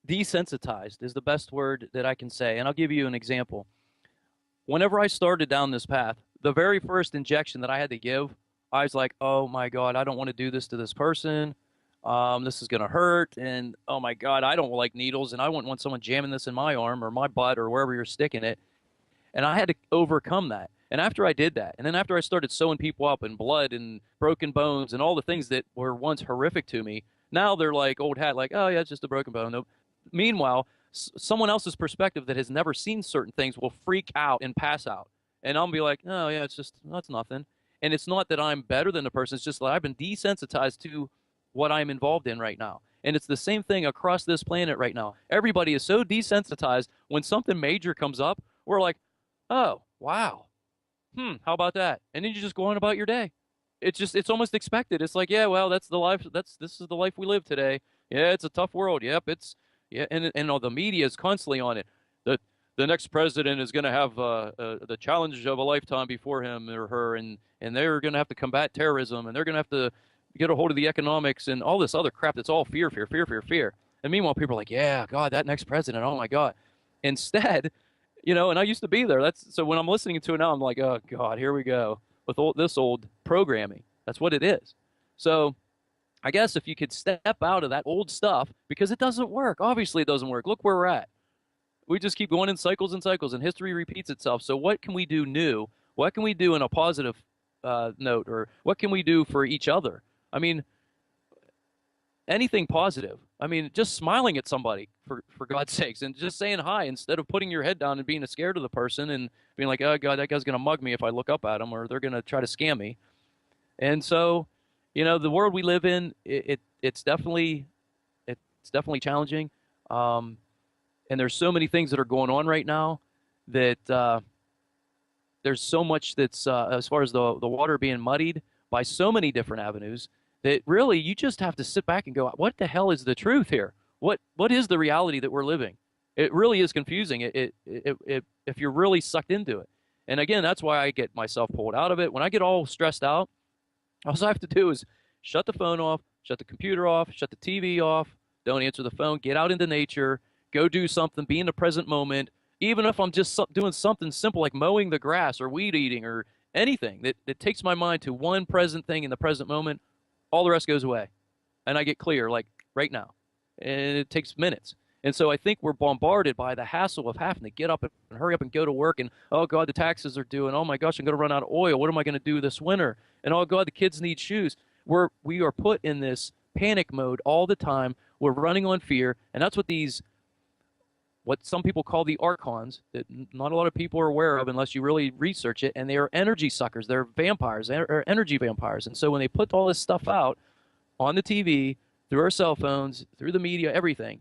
desensitized is the best word that I can say. And I'll give you an example. Whenever I started down this path, the very first injection that I had to give, I was like, oh my God, I don't want to do this to this person. This is going to hurt. And oh my God, I don't like needles, and I wouldn't want someone jamming this in my arm or my butt or wherever you're sticking it. And I had to overcome that. And after I did that, and then after I started sewing people up in blood and broken bones and all the things that were once horrific to me, now they're like old hat, like, oh yeah, it's just a broken bone. Nope. Meanwhile, someone else's perspective that has never seen certain things will freak out and pass out. And I'll be like, oh yeah, that's nothing. And it's not that I'm better than the person. It's just that I've been desensitized to what I'm involved in right now. And it's the same thing across this planet right now. Everybody is so desensitized. When something major comes up, we're like, oh, wow. How about that? And then you just go on about your day. It's almost expected. It's like, yeah, well, that's the life. This is the life we live today. Yeah, it's a tough world. Yep, and all the media is constantly on it. The next president is going to have the challenge of a lifetime before him or her, and they're going to have to combat terrorism, and they're going to have to get a hold of the economics and all this other crap that's all fear. And meanwhile, people are like, yeah, God, that next president, oh my God. Instead, and I used to be there. So when I'm listening to it now, I'm like, oh God, here we go with this old programming. That's what it is. So I guess if you could step out of that old stuff, because it doesn't work. Obviously it doesn't work. Look where we're at. We just keep going in cycles and cycles, and history repeats itself. So what can we do new? What can we do in a positive note, or what can we do for each other? I mean, anything positive. I mean, just smiling at somebody, for God's sakes, and just saying hi instead of putting your head down and being scared of the person and being like, oh God, that guy's going to mug me if I look up at him, or they're going to try to scam me. And so, the world we live in, it's definitely challenging. And there's so many things that are going on right now that there's so much that's as far as the water being muddied by so many different avenues, that really you just have to sit back and go, what the hell is the truth here? What is the reality that we're living? It really is confusing. If you're really sucked into it. And again, that's why I get myself pulled out of it. When I get all stressed out, all I have to do is shut the phone off, shut the computer off, shut the TV off, don't answer the phone, get out into nature, go do something, be in the present moment. Even if I'm just doing something simple like mowing the grass or weed eating or anything that takes my mind to one present thing in the present moment, all the rest goes away. And I get clear, like right now. And it takes minutes. And so I think we're bombarded by the hassle of having to get up and hurry up and go to work. And, oh, God, the taxes are due. And, oh, my gosh, I'm going to run out of oil. What am I going to do this winter? And, oh, God, the kids need shoes. We are put in this panic mode all the time. We're running on fear. And that's what some people call the archons, that not a lot of people are aware of unless you really research it. And they are energy suckers. They're vampires. They're energy vampires. And so when they put all this stuff out on the TV, through our cell phones, through the media, everything,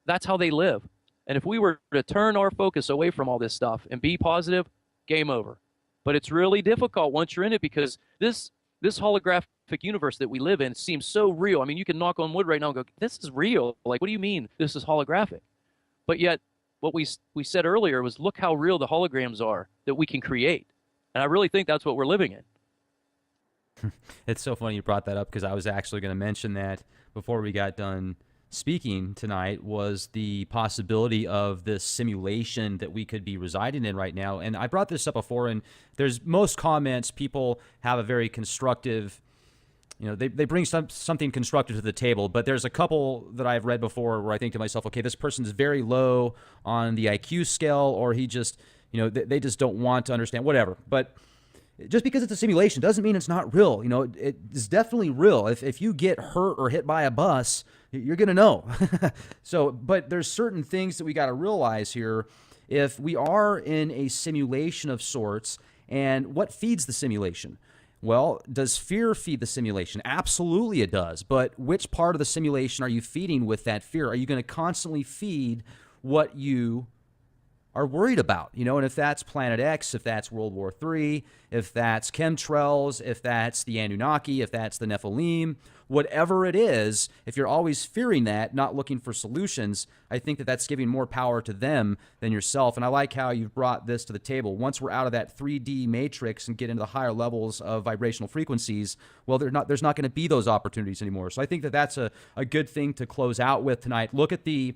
that's how they live. And if we were to turn our focus away from all this stuff and be positive, game over. But it's really difficult once you're in it, because this holographic universe that we live in seems so real. I mean, you can knock on wood right now and go, this is real. Like, what do you mean this is holographic? But yet, what we said earlier was, look how real the holograms are that we can create. And I really think that's what we're living in. It's so funny you brought that up, because I was actually going to mention that before we got done speaking tonight, was the possibility of this simulation that we could be residing in right now. And I brought this up before, and there's most comments, people have a very constructive, they bring something constructive to the table. But there's a couple that I've read before where I think to myself, okay, this person's very low on the IQ scale, or he just, they just don't want to understand, whatever. But just because it's a simulation doesn't mean it's not real. It is definitely real. If you get hurt or hit by a bus, you're going to know. So, but there's certain things that we got to realize here. If we are in a simulation of sorts, and what feeds the simulation? Well, does fear feed the simulation? Absolutely it does. But which part of the simulation are you feeding with that fear? Are you going to constantly feed what you are worried about? You know, and if that's Planet X, if that's World War III, if that's chemtrails, if that's the Anunnaki, if that's the Nephilim, whatever it is, if you're always fearing that, not looking for solutions, I think that that's giving more power to them than yourself. And I like how you've brought this to the table. Once we're out of that 3D matrix and get into the higher levels of vibrational frequencies, well, there's not going to be those opportunities anymore. So I think that that's a good thing to close out with tonight. Look at the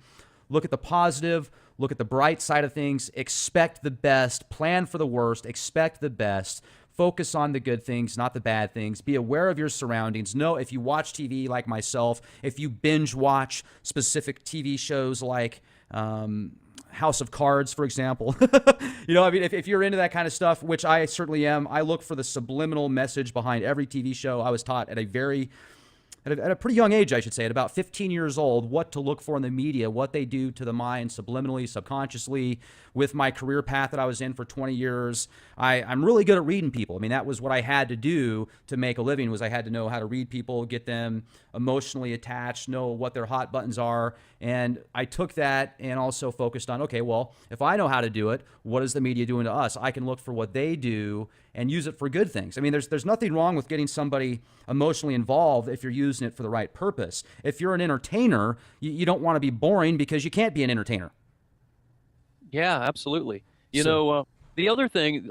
positive, look at the bright side of things, expect the best, plan for the worst, expect the best, focus on the good things, not the bad things, be aware of your surroundings. Know if you watch TV like myself, if you binge watch specific TV shows like House of Cards, for example, you know, I mean, if you're into that kind of stuff, which I certainly am, I look for the subliminal message behind every TV show. I was taught at a pretty young age, I should say, at about 15 years old, what to look for in the media, what they do to the mind subliminally, subconsciously. With my career path that I was in for 20 years, I'm really good at reading people. I mean, that was what I had to do to make a living, was I had to know how to read people, get them emotionally attached, know what their hot buttons are. And I took that and also focused on, okay, well, if I know how to do it, what is the media doing to us? I can look for what they do and use it for good things. I mean, there's nothing wrong with getting somebody emotionally involved if you're using it for the right purpose. If you're an entertainer, you don't want to be boring, because you can't be an entertainer. Yeah, absolutely. You know, the other thing,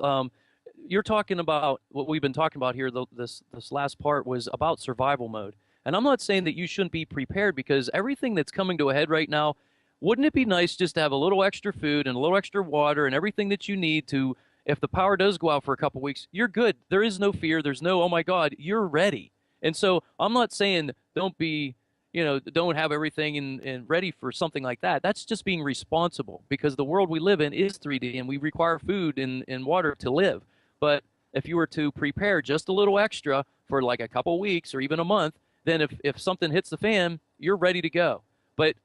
you're talking about what we've been talking about here. This last part was about survival mode, and I'm not saying that you shouldn't be prepared, because everything that's coming to a head right now, wouldn't it be nice just to have a little extra food and a little extra water and everything that you need to, if the power does go out for a couple weeks, you're good. There is no fear. There's no, oh my God, you're ready. And so I'm not saying don't be, you know, don't have everything in ready for something like that. That's just being responsible, because the world we live in is 3D and we require food and water to live. But if you were to prepare just a little extra for like a couple weeks or even a month, then if something hits the fan, you're ready to go. But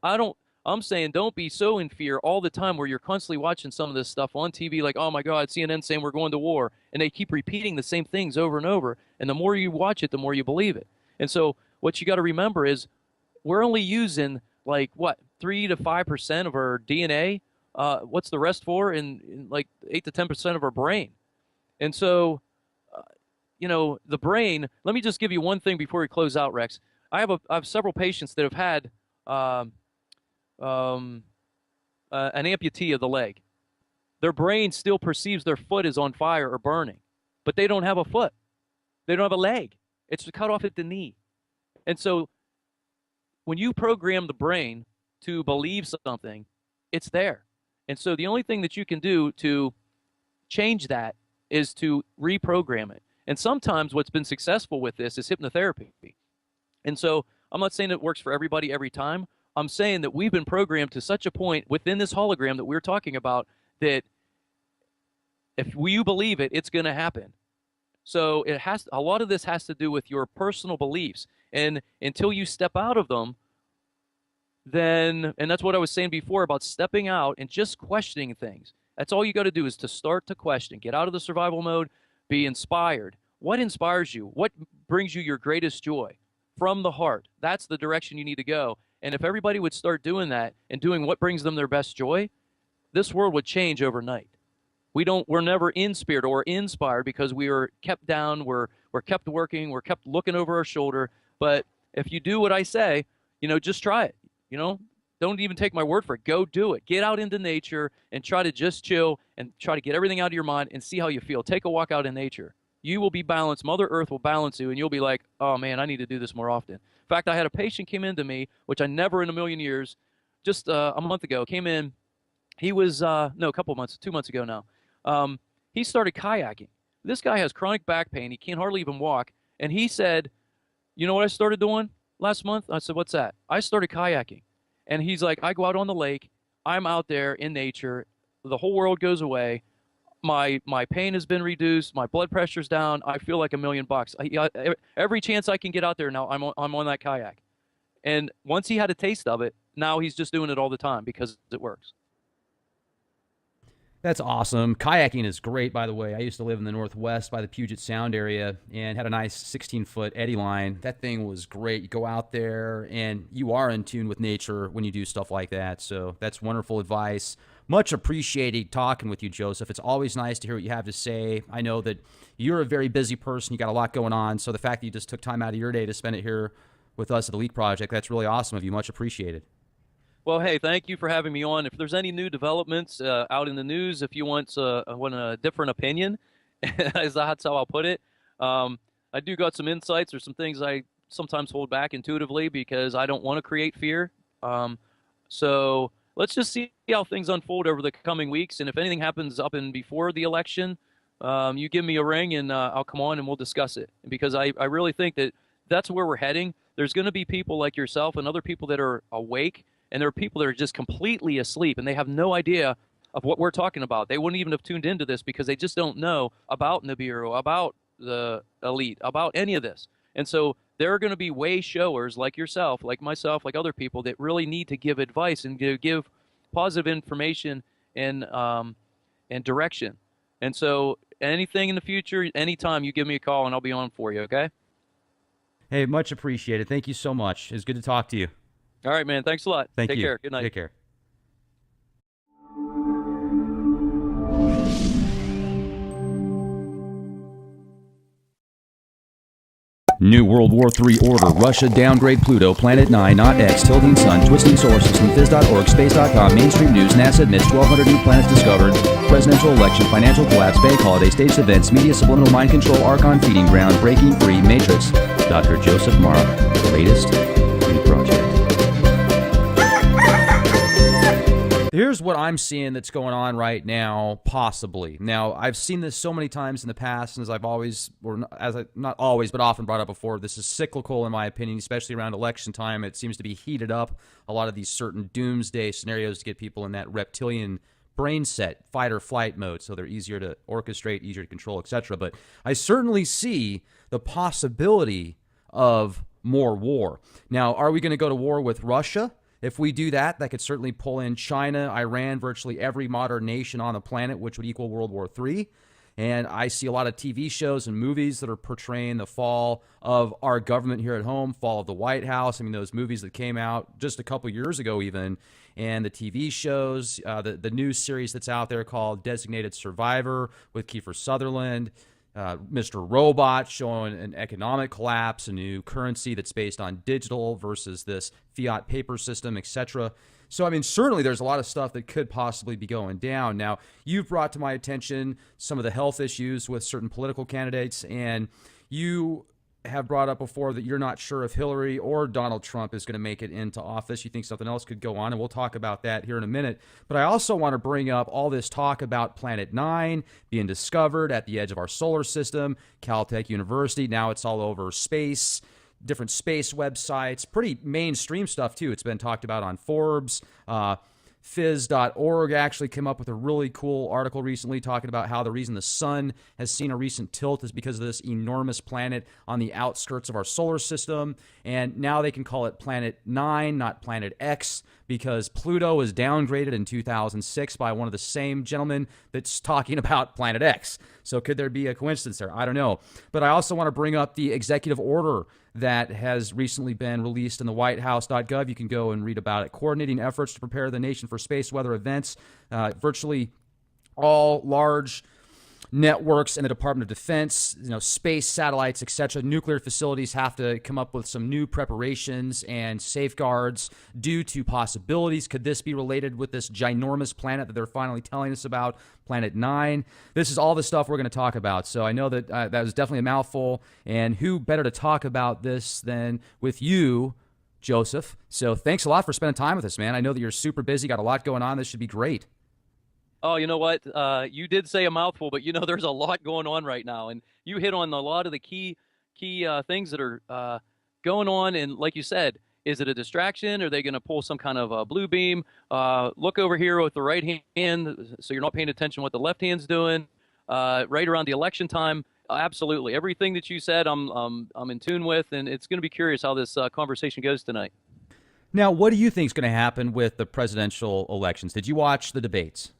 I'm saying don't be so in fear all the time where you're constantly watching some of this stuff on TV, like, oh my God, CNN saying we're going to war. And they keep repeating the same things over and over. And the more you watch it, the more you believe it. And so what you got to remember is we're only using like, what, 3 to 5% of our DNA? What's the rest for? In like 8 to 10% of our brain. And so, you know, the brain, let me just give you one thing before we close out, Rex. I have several patients that have had an amputee of the leg. Their brain still perceives their foot is on fire or burning, but they don't have a foot. They don't have a leg. It's cut off at the knee. And so when you program the brain to believe something, it's there. And so the only thing that you can do to change that is to reprogram it. And sometimes what's been successful with this is hypnotherapy. And so I'm not saying it works for everybody every time. I'm saying that we've been programmed to such a point within this hologram that we're talking about that if you believe it, it's going to happen. So a lot of this has to do with your personal beliefs. And until you step out of them, then, and that's what I was saying before about stepping out and just questioning things. That's all you got to do, is to start to question. Get out of the survival mode, be inspired. What inspires you? What brings you your greatest joy? From the heart. That's the direction you need to go. And if everybody would start doing that and doing what brings them their best joy, this world would change overnight. We're never in spirit or inspired because we are kept down, we're kept working, we're kept looking over our shoulder. But if you do what I say, you know, just try it. You know, don't even take my word for it. Go do it. Get out into nature and try to just chill and try to get everything out of your mind and see how you feel. Take a walk out in nature. You will be balanced. Mother Earth will balance you, and you'll be like, oh, man, I need to do this more often. In fact, I had a patient came in to me, which I never in a million years, just a month ago, came in. He was, no, a couple months, 2 months ago now. He started kayaking. This guy has chronic back pain. He can't hardly even walk. And he said, you know what I started doing last month? I said, what's that? I started kayaking. And he's like, I go out on the lake. I'm out there in nature. The whole world goes away. My pain has been reduced. My blood pressure's down. I feel like $1,000,000. Every chance I can get out there now, I'm on that kayak. And once he had a taste of it, now he's just doing it all the time because it works. That's awesome. Kayaking is great, by the way. I used to live in the Northwest by the Puget Sound area and had a nice 16-foot eddy line. That thing was great. You go out there and you are in tune with nature when you do stuff like that. So that's wonderful advice. Much appreciated talking with you, Joseph. It's always nice to hear what you have to say. I know that you're a very busy person. You got a lot going on. So the fact that you just took time out of your day to spend it here with us at the Leak Project, that's really awesome of you. Much appreciated. Well, hey, thank you for having me on. If there's any new developments out in the news, if you want a different opinion, that's how I'll put it. I do got some insights or some things I sometimes hold back intuitively because I don't want to create fear. So let's just see how things unfold over the coming weeks. And if anything happens up and before the election, you give me a ring and I'll come on and we'll discuss it. Because I really think that that's where we're heading. There's going to be people like yourself and other people that are awake. And there are people that are just completely asleep and they have no idea of what we're talking about. They wouldn't even have tuned into this because they just don't know about Nibiru, about the elite, about any of this. And so there are going to be way showers like yourself, like myself, like other people that really need to give advice and to give positive information and direction. And so anything in the future, anytime, you give me a call and I'll be on for you, okay? Hey, much appreciated. Thank you so much. It's good to talk to you. All right, man. Thanks a lot. Thank you. Take care. Good night. Take care. New World War III order. Russia downgrade Pluto. Planet 9, not X. Tilting Sun. Twisting solar system. Phys.org. Space.com. Mainstream news. NASA admits 1,200 new planets discovered. Presidential election. Financial collapse. Bank holiday. Staged events. Media subliminal mind control. Archon feeding ground. Breaking free. Matrix. Dr. Joseph Marra. Latest Leak Project. Here's what I'm seeing that's going on right now, possibly. Now, I've seen this so many times in the past, and as I've always, or as I, not always, but often brought up before, this is cyclical in my opinion, especially around election time. It seems to be heated up, a lot of these certain doomsday scenarios to get people in that reptilian brain set, fight or flight mode, so they're easier to orchestrate, easier to control, etc. But I certainly see the possibility of more war. Now, are we going to go to war with Russia? If we do that, that could certainly pull in China, Iran, virtually every modern nation on the planet, which would equal World War III. And I see a lot of TV shows and movies that are portraying the fall of our government here at home, fall of the White House. I mean, those movies that came out just a couple years ago even, and the TV shows, the new series that's out there called Designated Survivor with Kiefer Sutherland, Mr. Robot showing an economic collapse, a new currency that's based on digital versus this fiat paper system, etc. So, I mean, certainly there's a lot of stuff that could possibly be going down. Now, you've brought to my attention some of the health issues with certain political candidates, and you have brought up before that you're not sure if Hillary or Donald Trump is going to make it into office. You think something else could go on, and we'll talk about that here in a minute. But I also want to bring up all this talk about Planet 9 being discovered at the edge of our solar system, Caltech University. Now it's all over space, different space websites, pretty mainstream stuff too. It's been talked about on Forbes. Phys.org actually came up with a really cool article recently talking about how the reason the sun has seen a recent tilt is because of this enormous planet on the outskirts of our solar system. And now they can call it Planet 9, not Planet X, because Pluto was downgraded in 2006 by one of the same gentlemen that's talking about Planet X. So could there be a coincidence there? I don't know. But I also want to bring up the executive order that has recently been released in the whitehouse.gov. You can go and read about it. Coordinating efforts to prepare the nation for space weather events. Virtually all large networks in the Department of Defense, space satellites, etc., nuclear facilities have to come up with some new preparations and safeguards due to possibilities. Could this be related with this ginormous planet that they're finally telling us about, Planet 9? This is all the stuff we're going to talk about. So I know that that was definitely a mouthful, and who better to talk about this than with you, Joseph? So thanks a lot for spending time with us, man. I know that you're super busy, got a lot going on. This should be great. Oh, you know what? You did say a mouthful, but there's a lot going on right now, and you hit on a lot of the key things that are going on. And like you said, is it a distraction? Are they going to pull some kind of blue beam? Look over here with the right hand, so you're not paying attention to what the left hand's doing. Right around the election time, absolutely. Everything that you said, I'm in tune with, and it's going to be curious how this conversation goes tonight. Now, what do you think is going to happen with the presidential elections? Did you watch the debates?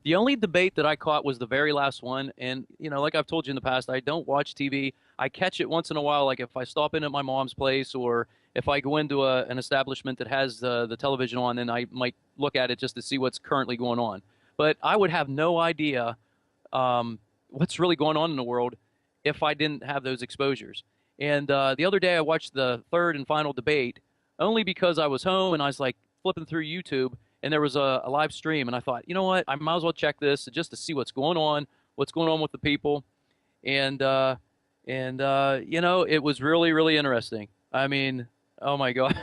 The only debate that I caught was the very last one. And, like I've told you in the past, I don't watch TV. I catch it once in a while, like if I stop in at my mom's place or if I go into an establishment that has the television on, then I might look at it just to see what's currently going on. But I would have no idea what's really going on in the world if I didn't have those exposures. And the other day I watched the third and final debate only because I was home and I was like flipping through YouTube and there was a live stream, and I thought, you know what, I might as well check this just to see what's going on with the people. And it was really, really interesting. I mean, oh my God.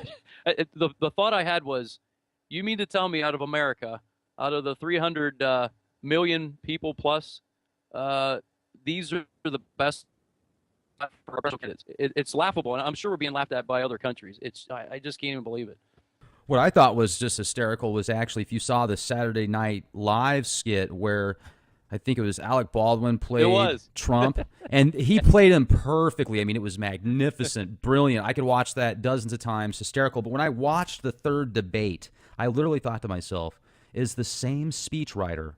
The thought I had was, you mean to tell me out of America, out of the 300 million people plus, these are the best presidential candidates? It's laughable, and I'm sure we're being laughed at by other countries. I just can't even believe it. What I thought was just hysterical was actually if you saw the Saturday Night Live skit where I think it was Alec Baldwin played Trump, and he played him perfectly. I mean, it was magnificent, brilliant. I could watch that dozens of times, hysterical. But when I watched the third debate, I literally thought to myself, is the same speechwriter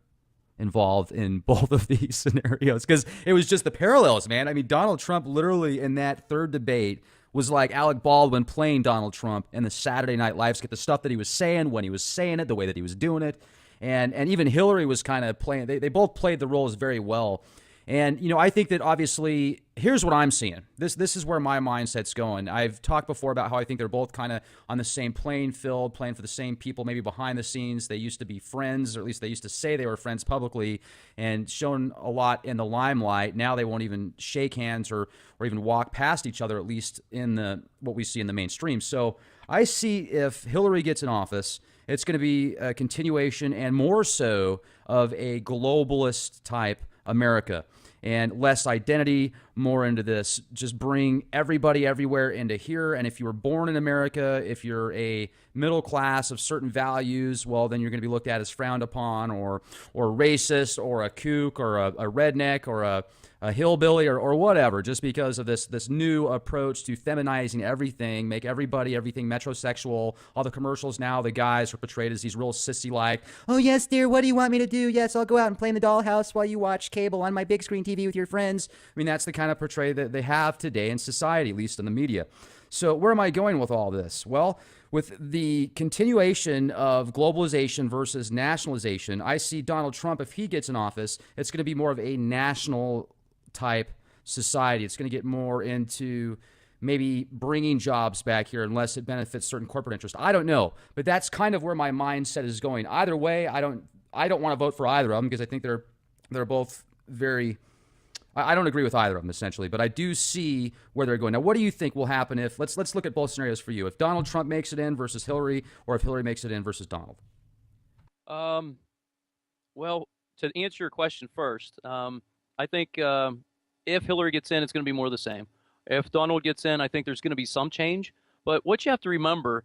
involved in both of these scenarios? Because it was just the parallels, man. I mean, Donald Trump literally in that third debate was like Alec Baldwin playing Donald Trump in the Saturday Night Live skit, the stuff that he was saying, when he was saying it, the way that he was doing it. And even Hillary was kind of playing, they both played the roles very well. And, I think that obviously, here's what I'm seeing. This is where my mindset's going. I've talked before about how I think they're both kind of on the same playing field, playing for the same people, maybe behind the scenes. They used to be friends, or at least they used to say they were friends publicly and shown a lot in the limelight. Now they won't even shake hands or even walk past each other, at least in what we see in the mainstream. So I see if Hillary gets in office, it's going to be a continuation and more so of a globalist type America, and less identity, more into this. Just bring everybody everywhere into here. And if you were born in America, if you're a middle class of certain values, well, then you're going to be looked at as frowned upon or racist or a kook or a redneck or a hillbilly or whatever, just because of this new approach to feminizing everything, make everything metrosexual. All the commercials now, the guys are portrayed as these real sissy-like, oh, yes, dear, what do you want me to do? Yes, I'll go out and play in the dollhouse while you watch cable on my big screen TV with your friends. I mean, that's the kind of portray that they have today in society, at least in the media. So where am I going with all this? Well, with the continuation of globalization versus nationalization, I see Donald Trump, if he gets in office, it's going to be more of a national type society. It's going to get more into maybe bringing jobs back here unless it benefits certain corporate interests. I don't know, but that's kind of where my mindset is going. Either way, I don't want to vote for either of them because I think they're both very. I don't agree with either of them essentially, but I do see where they're going. Now, what do you think will happen if let's look at both scenarios for you? If Donald Trump makes it in versus Hillary, or if Hillary makes it in versus Donald? Well, to answer your question first, I think if Hillary gets in, it's going to be more of the same. If Donald gets in, I think there's going to be some change. But what you have to remember,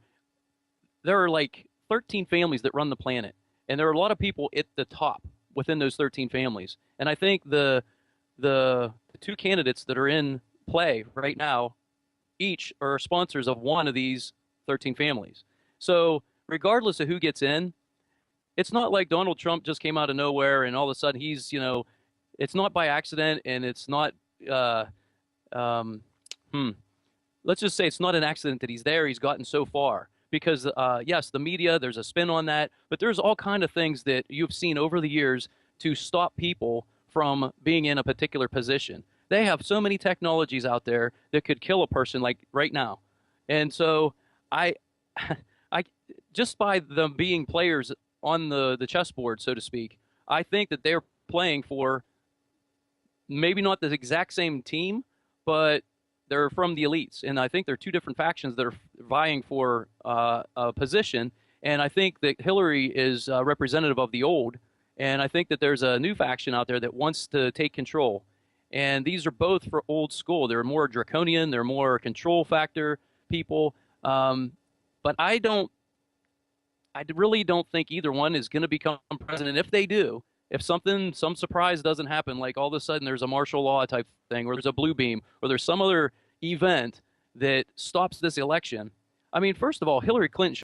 there are like 13 families that run the planet, and there are a lot of people at the top within those 13 families. And I think the two candidates that are in play right now, each are sponsors of one of these 13 families. So regardless of who gets in, it's not like Donald Trump just came out of nowhere and all of a sudden he's, it's not by accident, and it's not, let's just say it's not an accident that he's there. He's gotten so far because, yes, the media, there's a spin on that, but there's all kind of things that you've seen over the years to stop people from being in a particular position. They have so many technologies out there that could kill a person like right now. And so I just by them being players on the chessboard, so to speak, I think that they're playing for maybe not the exact same team, but they're from the elites. And I think they're two different factions that are vying for a position. And I think that Hillary is representative of the old. And I think that there's a new faction out there that wants to take control. And these are both for old school. They're more draconian. They're more control factor people. But I really don't think either one is going to become president. If they do, if some surprise doesn't happen, like all of a sudden there's a martial law type thing, or there's a blue beam, or there's some other event that stops this election. I mean, first of all, Hillary Clinton